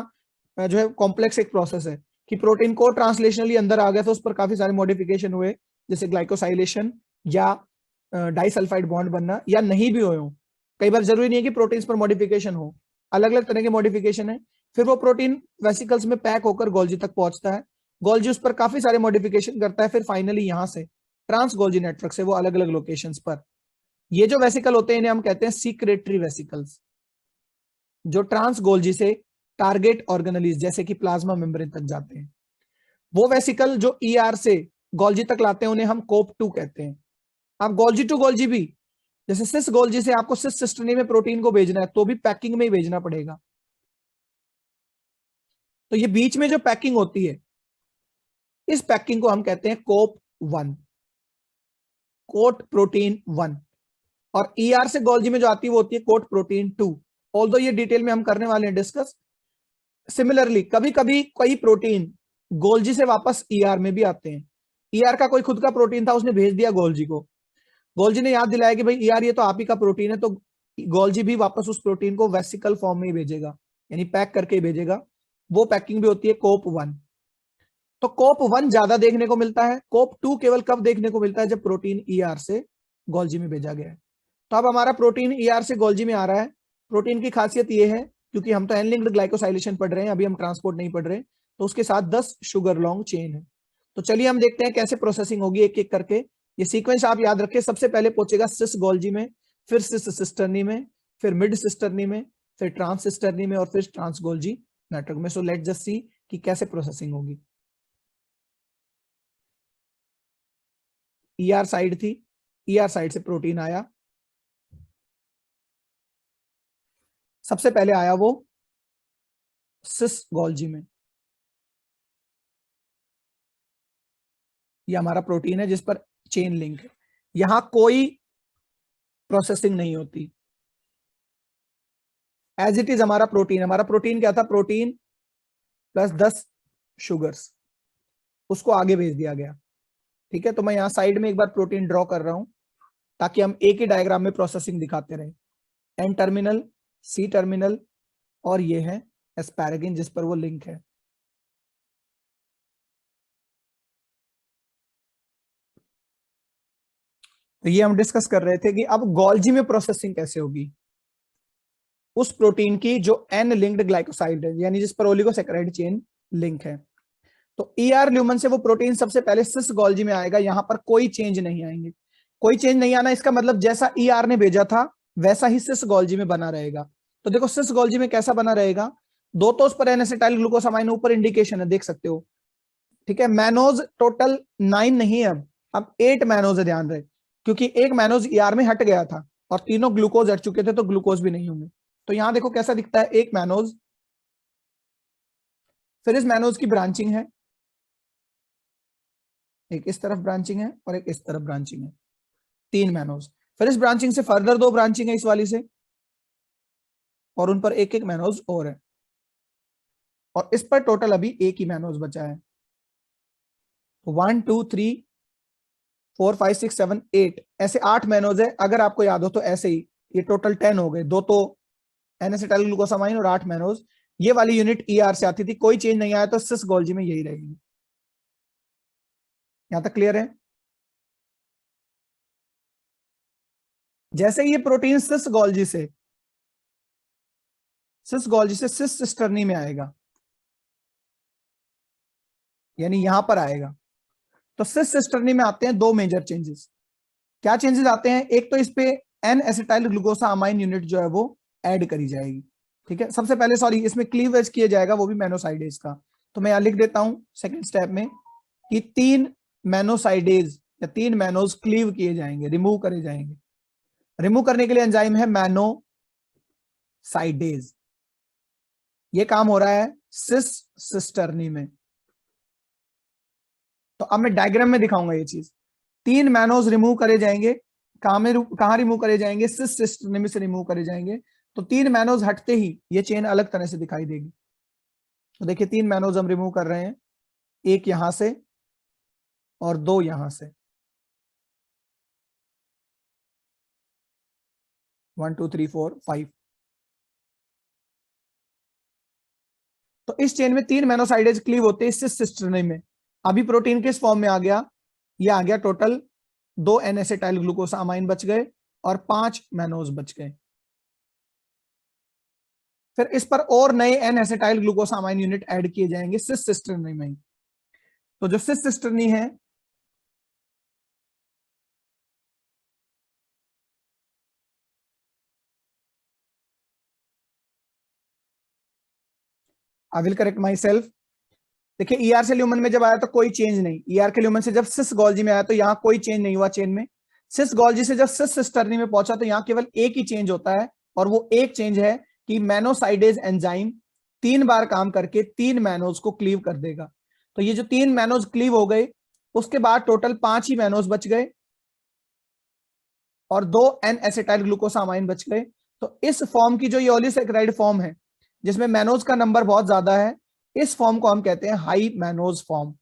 जो है कॉम्प्लेक्स एक प्रोसेस है कि प्रोटीन को ट्रांसलेशनली अंदर आ गया तो उस पर काफी सारे मॉडिफिकेशन हुए, जैसे ग्लाइकोसाइलेशन या डाइसल्फाइड बॉन्ड बनना, या नहीं भी हुए हो। कई बार जरूरी नहीं है कि प्रोटीन्स पर मॉडिफिकेशन हो, अलग अलग तरह के मॉडिफिकेशन है। फिर वो प्रोटीन वेसिकल्स में पैक होकर गोल्जी तक पहुंचता है, गोल्जी उस पर काफी सारे मॉडिफिकेशन करता है, फिर फाइनली यहां से ट्रांस गोल्जी नेटवर्क से वो अलग अलग लोकेशंस पर, ये जो वेसिकल होते हैं इन्हें हम कहते हैं सीक्रेटरी वेसिकल्स, जो ट्रांस गोल्जी से टारगेट ऑर्गेनेलीज जैसे कि प्लाज्मा मेम्ब्रेन तक जाते हैं। वो वेसिकल जो ईआर से गोल्जी तक लाते हैं उन्हें हम कोप 2 कहते हैं। अब गोल्जी टू गोल्जी भी, जैसे सिस गोल्जी से आपको सिस सिस्टर्नी में प्रोटीन को भेजना है तो भी पैकिंग में ही भेजना पड़ेगा। तो ये बीच में जो पैकिंग होती है इस पैकिंग को हम कहते हैं कोप 1, कोट प्रोटीन 1। और ईआर से गोल्जी में जो आती है वो होती है कोट प्रोटीन 2। ऑल्दो ये डिटेल में हम करने वाले हैं डिस्कस। सिमिलरली कभी कभी कई प्रोटीन गोल्जी से वापस ईआर में भी आते हैं। ईआर का कोई खुद का प्रोटीन था, उसने भेज दिया गोल्जी को, गोल्जी ने याद दिलाया कि भाई ईआर ये तो आप ही का प्रोटीन है, तो गोल्जी भी वापस उस प्रोटीन को वेसिकल फॉर्म में ही भेजेगा, यानी पैक करके ही भेजेगा। वो पैकिंग भी होती है कोप 1। तो कोप 1 ज्यादा देखने को मिलता है, कोप 2 केवल कब देखने को मिलता है, जब प्रोटीन ईआर से गोल्जी में भेजा गया है। तो अब हमारा प्रोटीन ईआर से गोल्जी में आ रहा है। प्रोटीन की खासियत ये है, क्योंकि हम तो एन-लिंक्ड ग्लाइकोसाइलेशन पढ़ रहे हैं, अभी हम ट्रांसपोर्ट नहीं पढ़ रहे, तो उसके साथ 10 शुगर लॉन्ग चेन है। तो चलिए हम देखते हैं कैसे प्रोसेसिंग होगी एक एक करके। ये सीक्वेंस आप याद रखें, सबसे पहले पहुंचेगा सिस गोल्जी में, फिर सिस सिस्टर्नी में, फिर मिड सिस्टर्नी में, फिर ट्रांस सिस्टर्नी में और फिर ट्रांस गोल्जी नेटवर्क में। सो लेट्स जस्ट सी कि कैसे प्रोसेसिंग होगी। ईआर साइड थी, ईआर साइड से प्रोटीन आया, सबसे पहले आया वो सिस गोल्जी में। ये हमारा प्रोटीन है जिस पर चेन लिंक है, यहां कोई प्रोसेसिंग नहीं होती, एज इट इज हमारा प्रोटीन क्या था, प्रोटीन प्लस 10 शुगर्स, उसको आगे भेज दिया गया। ठीक है, तो मैं यहां साइड में एक बार प्रोटीन ड्रॉ कर रहा हूं ताकि हम एक ही डायग्राम में प्रोसेसिंग दिखाते रहे। एन टर्मिनल, सी टर्मिनल और ये है एस्पैरागिन जिस पर वो लिंक है। तो ये हम डिस्कस कर रहे थे कि अब गोल्जी में प्रोसेसिंग कैसे होगी उस प्रोटीन की जो एन लिंक्ड ग्लाइकोसाइड है, यानी जिस पर ओलिगोसैकेराइड चेन लिंक है। तो ईआर ल्यूमन से वो प्रोटीन सबसे पहले सिस गोल्जी में आएगा, यहां पर कोई चेंज नहीं आएंगे। कोई चेंज नहीं आना इसका मतलब जैसा ईआर ने भेजा था वैसा ही सिस गोल्जी में बना रहेगा। तो देखो सिस गोल्जी में कैसा बना रहेगा, दो तो उस पर एन एसिटाइल ग्लूकोसामाइन ऊपर इंडिकेशन है, देख सकते हो। ठीक है, मैनोज टोटल 9 नहीं है, अब 8 मैनोज है, ध्यान रहे, क्योंकि एक मैनोज ईआर में हट गया था और तीनों ग्लूकोज हट चुके थे तो ग्लूकोज भी नहीं होंगे। तो यहां देखो कैसा दिखता है, एक मैनोज, फिर इस मैनोज की ब्रांचिंग है, एक इस तरफ ब्रांचिंग है और एक इस तरफ ब्रांचिंग है, 3 मैनोज। फिर इस ब्रांचिंग से फर्दर 2 ब्रांचिंग है इस वाली से, और उन पर एक एक मैनोज और है, और इस पर टोटल अभी एक ही मैनोज बचा है। 1 2 3 4 5 6 7 8 ऐसे 8 मैनोज है। अगर आपको याद हो तो ऐसे ही ये टोटल 10 हो गए, दो तो एन एसिटाइल ग्लूकोसामाइन और 8 मैनोज। ये वाली यूनिट ईआर से आती थी, कोई चेंज नहीं आया तो सिस गोल्जी में यही रहेगी। यहां तक क्लियर है? जैसे ये प्रोटीन सिस गोल्जी से सिस सिस्टर्नी में आएगा, यानी यहां पर आएगा, तो सिस सिस्टर्नी में आते हैं 2 मेजर चेंजेस। क्या चेंजेस आते हैं, एक तो इस पे एन एसिटाइल ग्लूकोसामाइन यूनिट जो है वो ऐड करी जाएगी। ठीक है, सबसे पहले सॉरी इसमें क्लीवेज किया जाएगा, वो भी मैनोसाइडेज का। तो मैं यहां लिख देता हूं सेकंड स्टेप में कि 3 मैनोसाइडेज या 3 मैनोज क्लीव किए जाएंगे, रिमूव करे जाएंगे। रिमूव करने के लिए एंजाइम है मैनोसाइडेज। ये काम हो रहा है सिस सिस्टर्नी में। तो अब मैं डायग्राम में दिखाऊंगा ये चीज। 3 मैनोज रिमूव करे जाएंगे, कहां रिमूव करे जाएंगे, सिस सिस्टर्नी में से रिमूव करे जाएंगे। तो 3 मैनोज हटते ही ये चेन अलग तरह से दिखाई देगी। तो देखिए 3 मैनोज हम रिमूव कर रहे हैं, एक यहां से और 2 यहां से, 1 2 3 4 5। तो इस चेन में 3 मैनोसाइडेज क्लीव होते हैं सिस सिस्टर्नी में। अभी प्रोटीन किस फॉर्म में आ गया, ये आ गया टोटल 2 एन एसिटाइल ग्लूकोसामाइन बच गए और 5 मैनोज बच गए। फिर इस पर और नए N acetyl glucosamine unit add किए जाएंगे सिस सिस्टर्नी में। तो जो सिस सिस्टर्नी है I will correct my self. देखिए ईआर से ल्यूमन में जब आया तो कोई चेंज नहीं, ईआर के ल्यूमन से जब सिस गोल्जी में आया तो यहाँ कोई चेंज नहीं हुआ चेन में। सिस गोल्जी से जब सिस सिस्टर्नी में पहुंचा तो यहाँ केवल एक ही चेंज होता है, और वो एक चेंज है कि मैनोसाइडेज एंजाइम 3 बार काम करके 3 मैनोज को क्लीव कर देगा। तो ये जो 3 मैनोज क्लीव हो गए, उसके बाद टोटल 5 ही मैनोज बच गए और 2 एन एसिटाइल ग्लूकोसामाइन बच गए। तो इस फॉर्म की जो ये ओलिगोसैकेराइड फॉर्म है जिसमें मैनोज का नंबर बहुत ज्यादा है, इस फॉर्म को हम कहते हैं हाई मैनोज फॉर्म।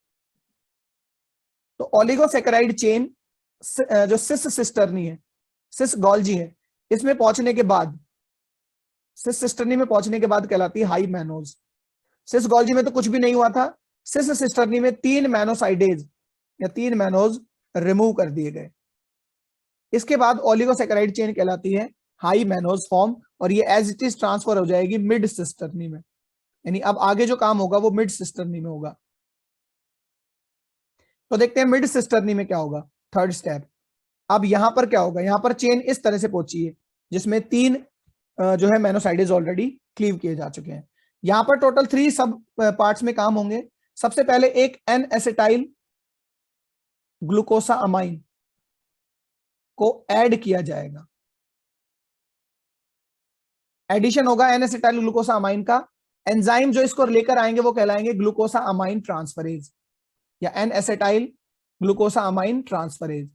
तो ओलिगोसैकेराइड चेन जो सिस सिस्टर्नी है, सिस गोल्जी है, इसमें पहुंचने के बाद, सिस सिस्टर्नी में पहुंचने के बाद कहलाती है हाई मैनोज। सिस गोल्जी में तो कुछ भी नहीं हुआ था, सिस सिस्टर्नी में 3 मैनोसाइडेज या 3 मैनोज रिमूव कर दिए गए। इसके बाद ओलिगोसैकेराइड चेन कहलाती है हाई मैनोज फॉर्म, और ये एज इट इज ट्रांसफर हो जाएगी मिड सिस्टर्नी में, यानी अब आगे जो काम होगा वो मिड सिस्टर्नी में होगा। तो देखते हैं मिड सिस्टर्नी में क्या होगा। थर्ड स्टेप, अब यहां पर क्या होगा, यहां पर चेन इस तरह से पहुंची है, जिसमें 3 जो है मेनोसाइडेज ऑलरेडी क्लीव किए जा चुके हैं। यहां पर टोटल 3 सब पार्ट्स में काम होंगे। सबसे पहले एक एन एसिटाइल ग्लूकोसा अमाइन को ऐड किया जाएगा। एडिशन होगा एन एसिटाइल ग्लूकोसा अमाइन का। एंजाइम जो इसको लेकर आएंगे वो कहलाएंगे ग्लूकोसा अमाइन ट्रांसफरेज या N acetyl glucosamine transferase.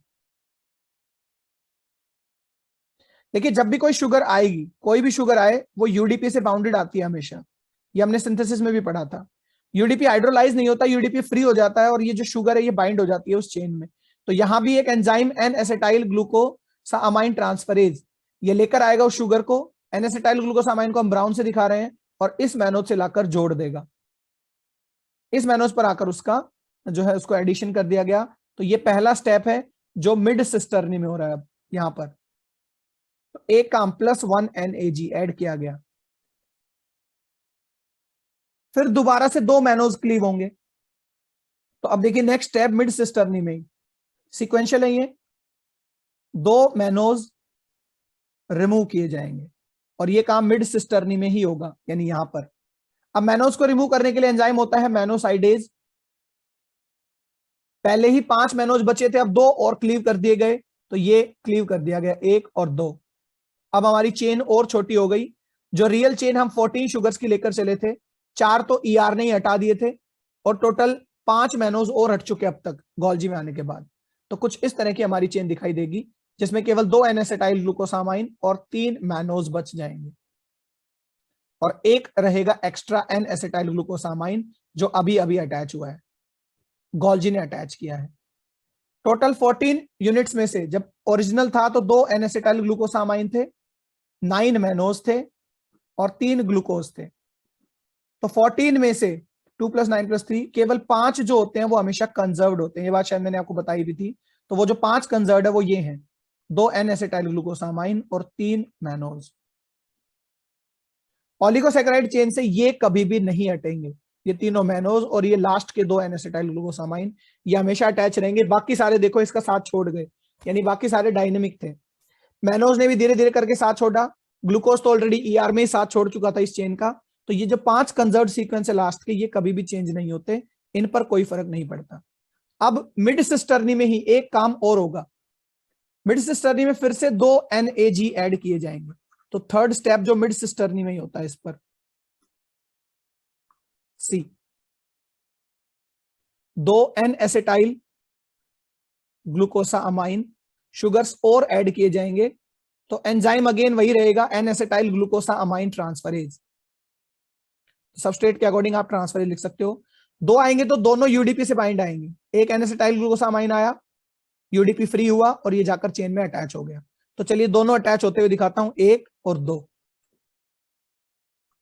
देखिए जब भी कोई शुगर आएगी, कोई भी शुगर आए, वो यूडीपी से बाउंडेड आती है हमेशा। ये हमने सिंथेसिस में भी पढ़ा था। यूडीपी हाइड्रोलाइज नहीं होता, यूडीपी फ्री हो जाता है और ये जो शुगर है ये बाइंड हो जाती है उस चेन में। तो यहां भी एक enzyme N acetyl glucosamine transferase ये लेकर आएगा उस शुगर को। एन एसिटाइल ग्लूकोसा अमाइन को हम ब्राउन से दिखा रहे हैं और इस मैनोज से लाकर जोड़ देगा। इस मैनोज पर आकर उसका जो है उसको एडिशन कर दिया गया। तो ये पहला स्टेप है जो मिड सिस्टर्नी में हो रहा है। अब यहां पर तो एक काम +1 NAG ऐड किया गया। फिर दोबारा से 2 मैनोज क्लीव होंगे। तो अब देखिए नेक्स्ट स्टेप मिड सिस्टर्नी में सीक्वेंशियल है ये। 2 मैनोज रिमूव किए जाएंगे और ये काम मिड सिस्टर्नी में ही होगा, यानी यहां पर। अब मैनोज को रिमूव करने के लिए एंजाइम होता है मैनोसाइडेज। पहले ही 5 मैनोज बचे थे, अब 2 और क्लीव कर दिए गए। तो ये क्लीव कर दिया गया 1 और 2। अब हमारी चेन और छोटी हो गई। जो रियल चेन हम 14 शुगर्स की लेकर चले थे, 4 तो ER ने ही हटा दिए थे और टोटल 5 मैनोज और हट चुके अब तक गोल्जी में आने के बाद। तो कुछ इस तरह की हमारी चेन दिखाई देगी जिसमें केवल 2 एन-एसिटाइल ग्लूकोसामाइन और 3 मैनोज बच जाएंगे और एक रहेगा एक्स्ट्रा एन-एसिटाइल ग्लूकोसामाइन जो अभी अभी अटैच हुआ है, गोल्जी ने अटैच किया है। टोटल 14 यूनिट्स में से जब ओरिजिनल था तो 2 एन-एसिटाइल ग्लूकोसामाइन थे, 9 मैनोज थे और 3 ग्लूकोज थे। तो 14 में से 2 + 9 + 3 केवल 5 जो होते हैं वो हमेशा कंजर्व्ड होते हैं। ये बात शायद मैंने आपको बताई भी थी। तो वो जो 5 कंजर्व्ड है वो ये हैं, 2 एन-एसिटाइल ग्लूकोसामाइन और 3 मैनोज। ओलिगोसैकेराइड चेन से ये कभी भी नहीं हटेंगे। ये तीनों मैनोज और ये लास्ट के 2 एन-एसिटाइल ग्लूकोसामाइन ये हमेशा अटैच रहेंगे। बाकी सारे देखो इसका साथ छोड़ गए, यानी बाकी सारे डायनेमिक थे। मैनोज ने भी धीरे धीरे करके साथ छोड़ा। ग्लूकोज तो ऑलरेडी ER में ही साथ छोड़ चुका था इस चेन का। तो ये जो 5 कंजर्व्ड सीक्वेंस है लास्ट के, ये कभी भी चेंज नहीं होते, इन पर कोई फर्क नहीं पड़ता। अब मिड सिस्टर्नी में ही एक काम और होगा। मिड सिस्टर्नी में फिर से 2 NAG ऐड किए जाएंगे। तो थर्ड स्टेप जो मिड सिस्टर्नी में ही होता है इस पर, C, 2 एन-एसिटाइल ग्लूकोसा अमाइन शुगर्स और ऐड किए जाएंगे। तो एंजाइम अगेन वही रहेगा, एन-एसिटाइल ग्लूकोसा अमाइन ट्रांसफरेज। सबस्ट्रेट के अकॉर्डिंग आप ट्रांसफरेज लिख सकते हो। 2 आएंगे तो दोनों यूडीपी से बाइंड आएंगे। एक एन-एसिटाइल ग्लूकोसा अमाइन आया, यूडीपी फ्री हुआ और ये जाकर चेन में अटैच हो गया। तो चलिए दोनों अटैच होते हुए दिखाता हूं, 1 और 2।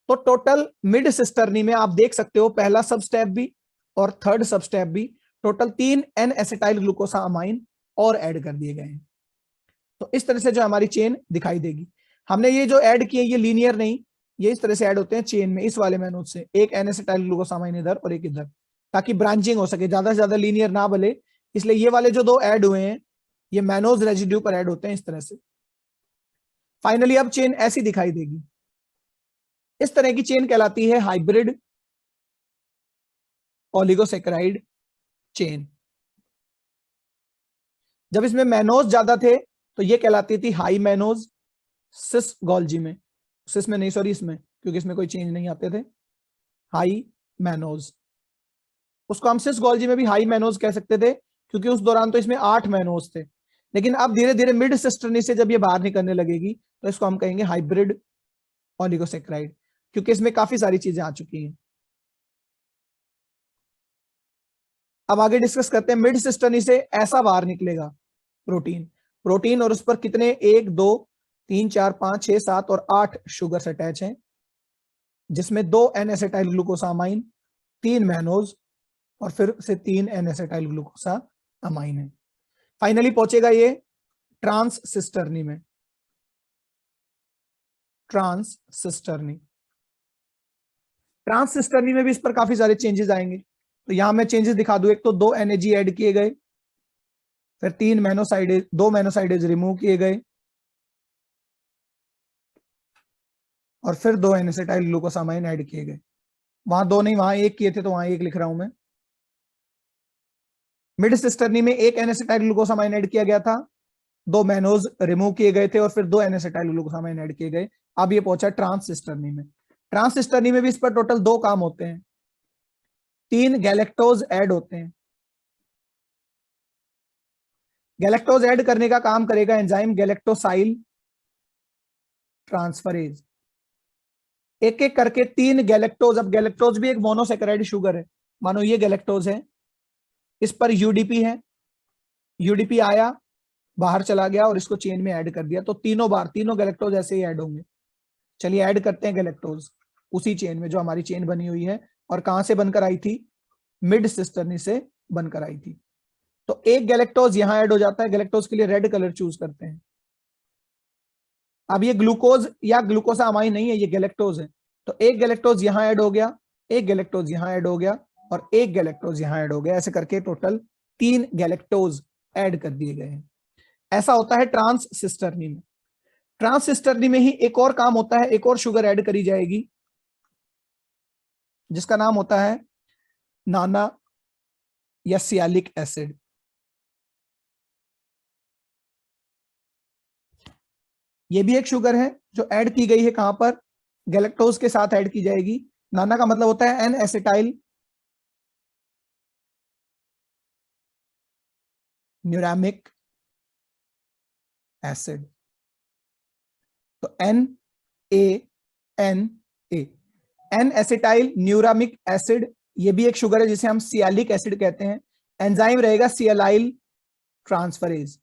तो टोटल मिड सिस्टर्नी में आप देख सकते हो पहला सब स्टेप भी और थर्ड सब स्टेप भी, टोटल 3 एन-एसिटाइल ग्लूकोसा अमाइन और ऐड कर दिए गए हैं। तो इस तरह से जो हमारी चेन दिखाई देगी। हमने ये जो ऐड किए ये लीनियर नहीं, ये इस तरह से ऐड होते हैं चेन में इस वाले मैनोज से, एक एन-एसिटाइल ग्लूकोसामाइन इधर और एक इधर, ताकि ब्रांचिंग हो सके, ज्यादा से ज्यादा लीनियर ना बने। इसलिए ये वाले जो 2 ऐड हुए हैं ये मैनोज रेजिड्यू पर ऐड होते हैं इस तरह से। फाइनली अब चेन ऐसी दिखाई देगी। इस तरह की चेन कहलाती है हाइब्रिड ओलिगोसैकेराइड चेन। जब इसमें मैनोज ज्यादा थे तो ये कहलाती थी हाई मैनोज। सिस गोल्जी में, सिस में नहीं सॉरी, इसमें, क्योंकि इसमें कोई चेंज नहीं आते थे, हाई मैनोज। उसको हम सिस गोल्जी में भी हाई मैनोज कह सकते थे क्योंकि उस दौरान तो इसमें 8 मैनोज थे। लेकिन अब धीरे धीरे मिड सिस्टर्नी से जब ये बाहर निकलने लगेगी तो इसको हम कहेंगे हाइब्रिड ओलिगोसैकेराइड, क्योंकि इसमें काफी सारी चीजें आ चुकी हैं। अब आगे डिस्कस करते हैं, मिड सिस्टर्नी से ऐसा बाहर निकलेगा प्रोटीन, प्रोटीन और उस पर कितने 1 2 3 4 5 6 7 और 8 शुगर्स अटैच हैं, जिसमें 2 एन-एसिटाइल ग्लूकोसामाइन, 3 मैनोज और फिर से 3 एन-एसिटाइल ग्लूकोसा अमाइन है। फाइनली पहुंचेगा ये ट्रांस सिस्टर्नी में। ट्रांस सिस्टर्नी, ट्रांस सिस्टर्नी में भी इस पर काफी सारे चेंजेस आएंगे। तो यहां मैं चेंजेस दिखा दूं, एक तो 2 NAG ऐड किए गए, फिर 2 मैनोसाइडेज रिमूव किए गए, और फिर 2 एन-एसिटाइल ग्लूकोसामाइन ऐड किए गए। वहां 2 नहीं, वहां 1 किए थे तो वहां 1 लिख रहा हूं मैं। मिड सिस्टर्नी में 1 एन-एसिटाइल ग्लूकोसामाइन ऐड किया गया था, 2 मैनोज रिमूव किए गए थे और फिर 2 एन-एसिटाइल ग्लूकोसामाइन ऐड किए गए। अब ये पहुंचा ट्रांस सिस्टर्नी में। ट्रांस सिस्टर्नी में भी इस पर टोटल 2 काम होते हैं, 3 गैलेक्टोज ऐड होते हैं। गैलेक्टोज ऐड करने का काम करेगा एंजाइम गैलेक्टोसाइल ट्रांसफरेज। एक एक करके 3 गैलेक्टोज, अब गैलेक्टोज भी एक मोनोसेकेराइड शुगर है, मानो ये गैलेक्टोज है, इस पर यूडीपी है, यूडीपी आया बाहर चला गया और इसको चेन में ऐड कर दिया, तो तीनों बार तीनों गैलेक्टोज ऐसे ही ऐड होंगे। चलिए ऐड करते हैं गैलेक्टोज उसी चेन में जो हमारी चेन बनी हुई है, और कहां से बनकर आई थी, मिड सिस्टर्नी से बनकर आई थी। तो एक गैलेक्टोज यहां ऐड हो जाता है, गैलेक्टोज के लिए रेड कलर चूज करते हैं। अब ये ग्लूकोज या ग्लूकोसामाइन नहीं है, ये गैलेक्टोज है, तो एक गैलेक्टोज यहां ऐड हो गया, एक गैलेक्टोज यहां ऐड हो गया और एक गैलेक्टोज यहां ऐड हो गया, ऐसे करके टोटल 3 गैलेक्टोज ऐड कर दिए गए हैं। ऐसा होता है ट्रांस सिस्टर्नी में। ट्रांस सिस्टर्नी में ही एक और काम होता है, एक और शुगर ऐड करी जाएगी जिसका नाम होता है नाना या सियालिक एसिड। ये भी एक शुगर है जो ऐड की गई है, कहां पर, गैलेक्टोज के साथ ऐड की जाएगी। नाना का मतलब होता है एन एसिटाइल न्यूरामिक एसिड। तो N N A N acetyl neuraminic acid, ये भी एक शुगर है जिसे हम सियालिक एसिड कहते हैं। एंजाइम रहेगा सियालाइल ट्रांसफरेज।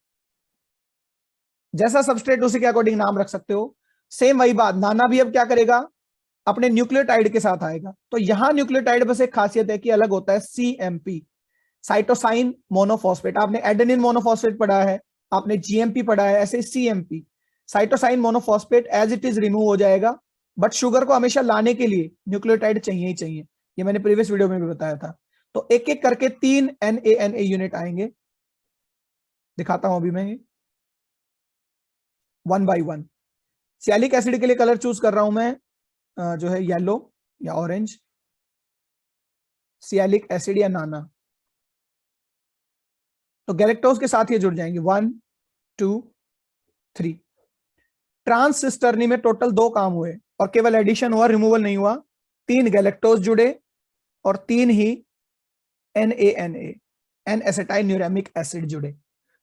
जैसा सबस्ट्रेट उसी के अकॉर्डिंग नाम रख सकते हो। सेम वही बात, नाना भी अब क्या करेगा, अपने न्यूक्लियोटाइड के साथ आएगा। तो यहां न्यूक्लियोटाइड बस एक खासियत है कि अलग होता है, सीएमपी साइटोसाइन मोनोफॉस्फेट। आपने एडेनिन मोनोफॉस्फेट पढ़ा है, आपने जीएमपी पढ़ा है, ऐसे CMP cytosine monophosphate as it is remove हो जाएगा, बट शुगर को हमेशा लाने के लिए न्यूक्लियोटाइड चाहिए ही चाहिए, ये मैंने प्रीवियस वीडियो में भी बताया था। तो एक एक करके 3 NaNA यूनिट आएंगे, दिखाता हूं अभी मैं ये 1 बाई 1। सियालिक एसिड के लिए कलर चूज कर रहा हूं मैं जो है येलो या ऑरेंज, सियालिक एसिड या नाना। तो गैलेक्टोज के साथ ये जुड़ जाएंगे 1 2 3। ट्रांस सिस्टर्नी में टोटल 2 काम हुए और केवल एडिशन हुआ, रिमूवल नहीं हुआ। 3 गैलेक्टोज जुड़े और 3 ही NaNA N acetyl neuraminic acid जुड़े।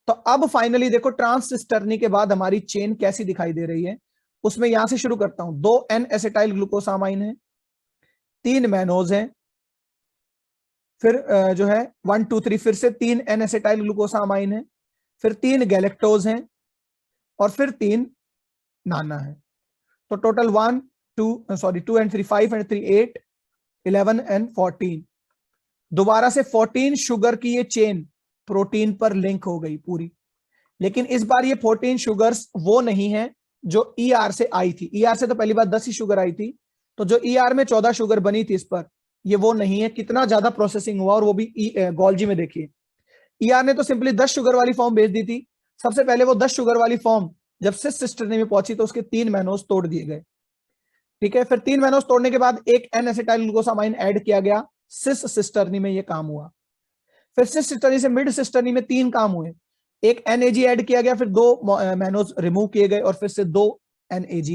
तो अब फाइनली देखो ट्रांस सिस्टर्नी के बाद हमारी चेन कैसी दिखाई दे रही है, उसमें यहां से शुरू करता हूं। 2 एन एसिटाइल ग्लूकोसामाइन है, 3 मैनोज हैं, फिर जो है 1 2 3 फिर से 3 एन एसिटाइल ग्लूकोसामाइन है, फिर 3 गैलेक्टोज हैं और फिर 3 नाना है। तो टोटल 1 2 एंड 3 5 एंड 3 8 11 एंड 14। दोबारा से 14 शुगर की ये चेन प्रोटीन पर लिंक हो गई पूरी। लेकिन इस बार ये 14 शुगर्स वो नहीं है जो ER से आई थी। ER से तो पहली बार 10 ही शुगर आई थी, तो जो ER में 14 शुगर बनी थी इस पर, ये वो नहीं है। कितना ज्यादा प्रोसेसिंग हुआ, और वो भी गोल्जी में। देखिए ER ने तो सिंपली 10 शुगर वाली फॉर्म भेज दी थी। सबसे पहले वो 10 शुगर वाली फॉर्म जब सिस सिस्टर्नी में पहुंची तो उसके 3 मैनोज तोड़ दिए गए, ठीक है। फिर 3 मैनोज तोड़ने के बाद एक एन एसिटाइल ग्लूकोसामाइन ऐड किया गया, सिस सिस्टर्नी में ये काम हुआ। फिर सिस सिस्टर्नी से मिड सिस्टर्नी में 3 काम हुए, एक NAG ऐड किया गया, फिर 2 मैनोज रिमूव किए गए और फिर से 2 NAG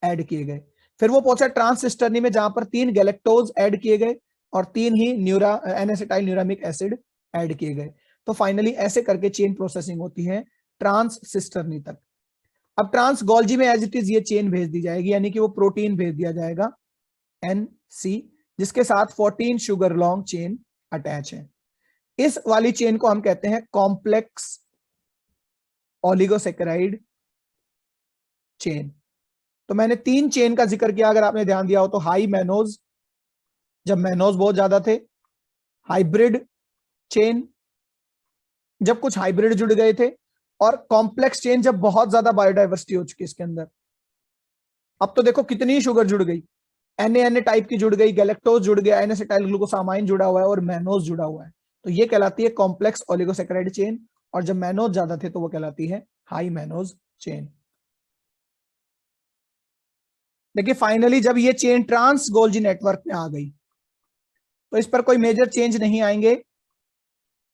ऐड किए गए। फिर वो पहुंचा ट्रांस सिस्टर्नी में जहां पर 3 गैलेक्टोज ऐड किए गए और 3 ही N acetyl neuraminic acid add किए गए। तो फाइनली ऐसे करके चेन प्रोसेसिंग होती है ट्रांस सिस्टर्नी तक। अब ट्रांस गोल्जी में एज इट इज ये चेन भेज दी जाएगी, यानी कि वो प्रोटीन भेज दिया जाएगा NC, जिसके साथ 14 शुगर लॉन्ग चेन अटैच है। इस वाली चेन को हम कहते हैं कॉम्प्लेक्स ओलिगोसेकेराइड चेन। तो मैंने 3 चेन का जिक्र किया, अगर आपने ध्यान दिया हो तो। हाई मैनोज, जब मैनोज बहुत ज्यादा थे। हाइब्रिड चेन, जब कुछ हाइब्रिड जुड़ गए थे। और कॉम्प्लेक्स चेन, जब बहुत ज्यादा बायोडाइवर्सिटी हो चुकी है इसके अंदर। अब तो देखो कितनी शुगर जुड़ गई, NaNA टाइप की जुड़ गई, गैलेक्टोज जुड़ गया, एन एसिटाइल ग्लूकोसामाइन जुड़ा हुआ है और मैनोज जुड़ा हुआ है। तो ये कहलाती है कॉम्प्लेक्स ओलिगोसेकेराइड चेन। और जब मैनोज ज्यादा थे तो वो कहलाती है हाई मैनोज चेन। देखिए फाइनली जब ये चेन ट्रांस गोल्जी नेटवर्क में आ गई तो इस पर कोई मेजर चेंज नहीं आएंगे,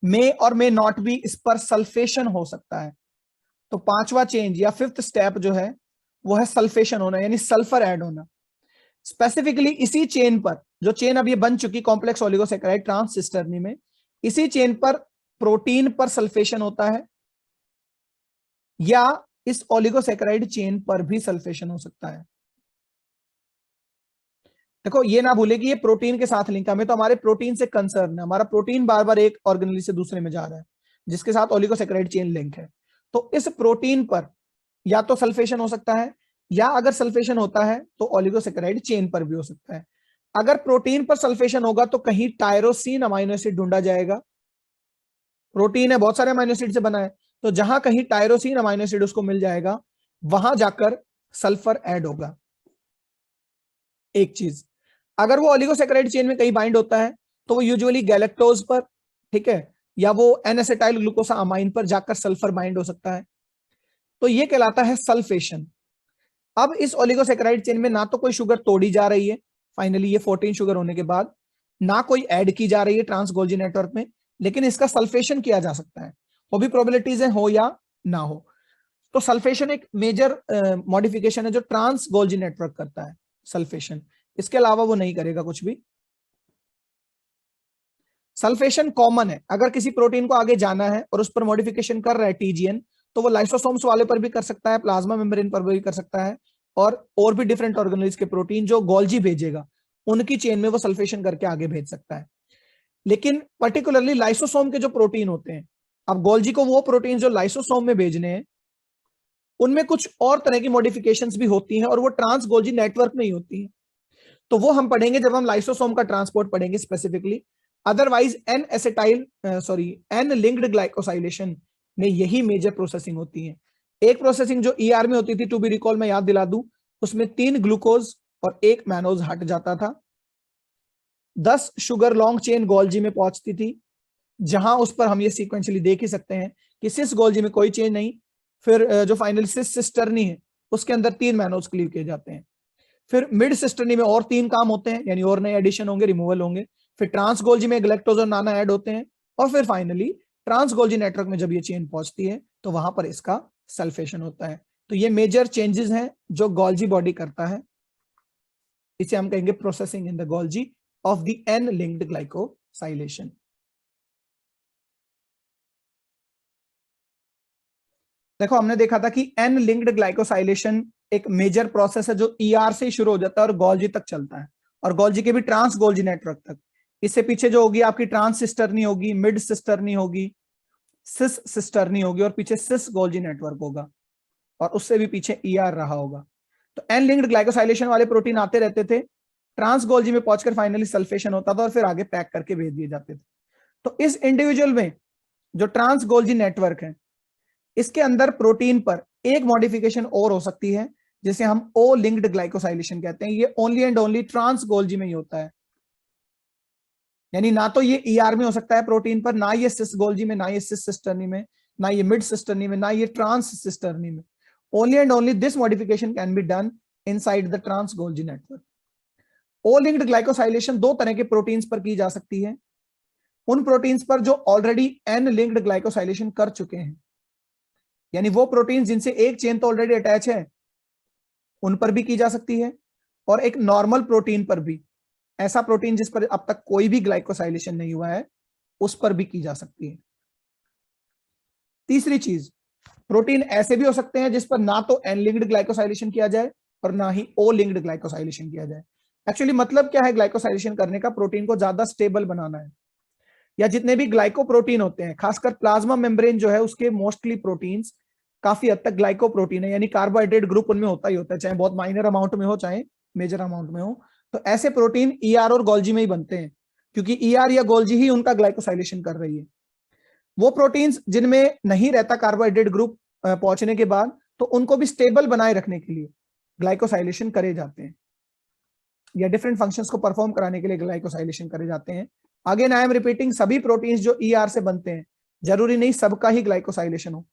मे और मे नॉट भी इस पर सल्फेशन हो सकता है। तो पांचवा चेंज या फिफ्थ स्टेप जो है वो है सल्फेशन होना, यानी सल्फर ऐड होना। स्पेसिफिकली इसी चेन पर, जो चेन अब ये बन चुकी कॉम्प्लेक्स ओलिगोसैकेराइड ट्रांस सिस्टर्नी में, इसी चेन पर प्रोटीन पर सल्फेशन होता है या इस ओलिगोसैकेराइड चेन पर भी सल्फेशन हो सकता है। देखो ये ना भूले कि ये प्रोटीन के साथ लिंक है, हमें तो हमारे प्रोटीन से कंसर्न है, हमारा प्रोटीन बार बार एक ऑर्गेनेल से दूसरे में जा रहा है जिसके साथ ओलिगोसैकेराइड चेन लिंक है। तो इस प्रोटीन पर या तो सल्फेशन हो सकता है या अगर सल्फेशन होता है तो ओलिगोसैकेराइड चेन पर भी हो सकता है। अगर प्रोटीन पर सल्फेशन होगा तो कहीं टायरोसिन अमाइनो एसिड ढूंढा जाएगा। प्रोटीन है, बहुत सारे अमाइनो एसिड से बना है, तो जहां कहीं टायरोसिन अमाइनो एसिड उसको मिल जाएगा वहां जाकर सल्फर ऐड होगा। एक चीज, अगर वो ओलिगोसैकेराइड चेन में कहीं बाइंड होता है तो वो यूजुअली गैलेक्टोज पर, ठीक है, या वो एन एसिटाइल ग्लूकोसा अमाइन पर जाकर सल्फर बाइंड हो सकता है। तो ये कहलाता है सल्फेशन। अब इस ओलिगोसैकेराइड चेन में ना तो कोई शुगर तोड़ी जा रही है, फाइनली ये 14 शुगर होने के बाद, ना कोई ऐड की जा रही है ट्रांस गोल्जी नेटवर्क में, लेकिन इसका सल्फेशन किया जा सकता है। वो भी प्रोबेबिलिटीज है हो या ना हो। तो सल्फेशन एक मेजर मॉडिफिकेशन है जो ट्रांस गोल्जी नेटवर्क करता है, सल्फेशन। इसके अलावा वो नहीं करेगा कुछ भी। सल्फेशन कॉमन है, अगर किसी प्रोटीन को आगे जाना है और उस पर मॉडिफिकेशन कर रहा है टीजीएन, तो वो लाइसोसोम्स वाले पर भी कर सकता है, प्लाज्मा मेम्ब्रेन पर भी कर सकता है, और भी डिफरेंट ऑर्गेनेल्स के प्रोटीन जो गोल्जी भेजेगा उनकी चेन में वो सल्फेशन करके आगे भेज सकता है। लेकिन पर्टिकुलरली लाइसोसोम के जो प्रोटीन होते हैं, अब गोल्जी को वो प्रोटीन जो लाइसोसोम में भेजने हैं उनमें कुछ और तरह की मॉडिफिकेशंस भी होती हैं और वो ट्रांस गोल्जी नेटवर्क में ही होती हैं। तो वो हम पढ़ेंगे जब हम लाइसोसोम का ट्रांसपोर्ट पढ़ेंगे specifically. Otherwise N linked glycosylation में यही मेजर प्रोसेसिंग होती है। एक प्रोसेसिंग जो ईआर में होती थी, टू बी रिकॉल, मैं याद दिला दूं, उसमें 3 ग्लूकोज और 1 मैनोज हट जाता था। 10 शुगर लॉन्ग चेन गोल्जी में पहुंचती थी, जहां उस पर हम ये सीक्वेंशियली देख ही सकते हैं कि सिस गोल्जी में कोई चेंज नहीं। फिर जो फाइनल सिस सिस्टर्नी है उसके अंदर 3 मैनोज क्लीव किए जाते हैं। फिर मिड सिस्टर्नी में और 3 काम होते हैं, यानी और नए एडिशन होंगे, रिमूवल होंगे। फिर ट्रांस गोल्जी में गैलेक्टोज और नाना ऐड होते हैं, और फिर फाइनली ट्रांस गोल्जी नेटवर्क में जब ये चेन पहुंचती है तो वहां पर इसका सल्फेशन होता है। तो ये मेजर चेंजेस हैं जो गोल्जी बॉडी करता है। इसे हम कहेंगे processing in the Golgi of the N linked glycosylation. देखो हमने देखा था कि एन लिंक्ड ग्लाइकोसाइलेशन एक मेजर प्रोसेस है जो ईआर से शुरू हो जाता है और गोल्जी तक चलता है, और गोल्जी के भी ट्रांस गोल्जी नेटवर्क तक। इससे पीछे जो होगी आपकी ट्रांस सिस्टर्नी होगी, मिड सिस्टर्नी होगी, सिस सिस्टर्नी होगी, और पीछे सिस गोल्जी नेटवर्क होगा, और उससे भी पीछे ईआर रहा होगा। तो एन लिंक्ड ग्लाइकोसाइलेशन वाले प्रोटीन आते रहते थे, ट्रांस गोल्जी में पहुंचकर फाइनली सल्फेशन होता था और फिर आगे पैक करके भेज दिए जाते थे। तो इस इंडिविजुअल में जो ट्रांस गोल्जी नेटवर्क है, इसके अंदर प्रोटीन पर एक मॉडिफिकेशन और हो सकती है जिसे हम ओ लिंक्ड ग्लाइकोसाइलेशन कहते हैं। ये only and only trans Golgi में ही होता है, यानी ना तो ये ईआर में हो सकता है प्रोटीन पर, ना ये सिस गोल्जी में, ना ये सिस सिस्टर्नी में, ना ये मिड सिस्टर्नी में, ना ये ट्रांस सिस्टर्नी में। Only and only this modification can be done inside the trans Golgi network. O linked glycosylation 2 तरह के प्रोटीन्स पर की जा सकती है। उन प्रोटीन्स पर जो ऑलरेडी एन लिंक्ड ग्लाइकोसाइलेशन कर चुके हैं, यानी वो प्रोटीन जिनसे एक चेन तो ऑलरेडी अटैच है, उन पर भी की जा सकती है, और एक नॉर्मल प्रोटीन पर भी, ऐसा प्रोटीन जिस पर अब तक कोई भी ग्लाइकोसाइलेशन नहीं हुआ है, उस पर भी की जा सकती है। तीसरी चीज, प्रोटीन ऐसे भी हो सकते हैं जिस पर ना तो एन लिंक्ड ग्लाइकोसाइलेशन किया जाए और ना ही ओ लिंक्ड ग्लाइकोसाइलेशन किया जाए। एक्चुअली मतलब क्या है ग्लाइकोसाइलेशन करने का? प्रोटीन को ज्यादा स्टेबल बनाना है, या जितने भी ग्लाइकोप्रोटीन होते हैं, खासकर प्लाज्मा मेम्ब्रेन जो है उसके मोस्टली प्रोटीन्स काफी हद तक ग्लाइकोप्रोटीन है, यानी कार्बोहाइड्रेट ग्रुप उनमें होता ही होता है, चाहे बहुत माइनर अमाउंट में हो चाहे मेजर अमाउंट में हो। तो ऐसे प्रोटीन ईआर और गोल्जी में ही बनते हैं, क्योंकि ईआर या गोल्जी ही उनका ग्लाइकोसाइलेशन कर रही है। वो प्रोटीन्स जिनमें नहीं रहता कार्बोहाइड्रेट ग्रुप पहुंचने के बाद, तो उनको भी स्टेबल बनाए रखने के लिए ग्लाइकोसाइलेशन करे जाते हैं, या डिफरेंट फंक्शंस को परफॉर्म कराने के लिए ग्लाइकोसाइलेशन करे जाते हैं। अगेन आई एम रिपीटिंग, सभी प्रोटीन्स जो ईआर से बनते हैं, जरूरी नहीं सबका ही ग्लाइकोसाइलेशन हो,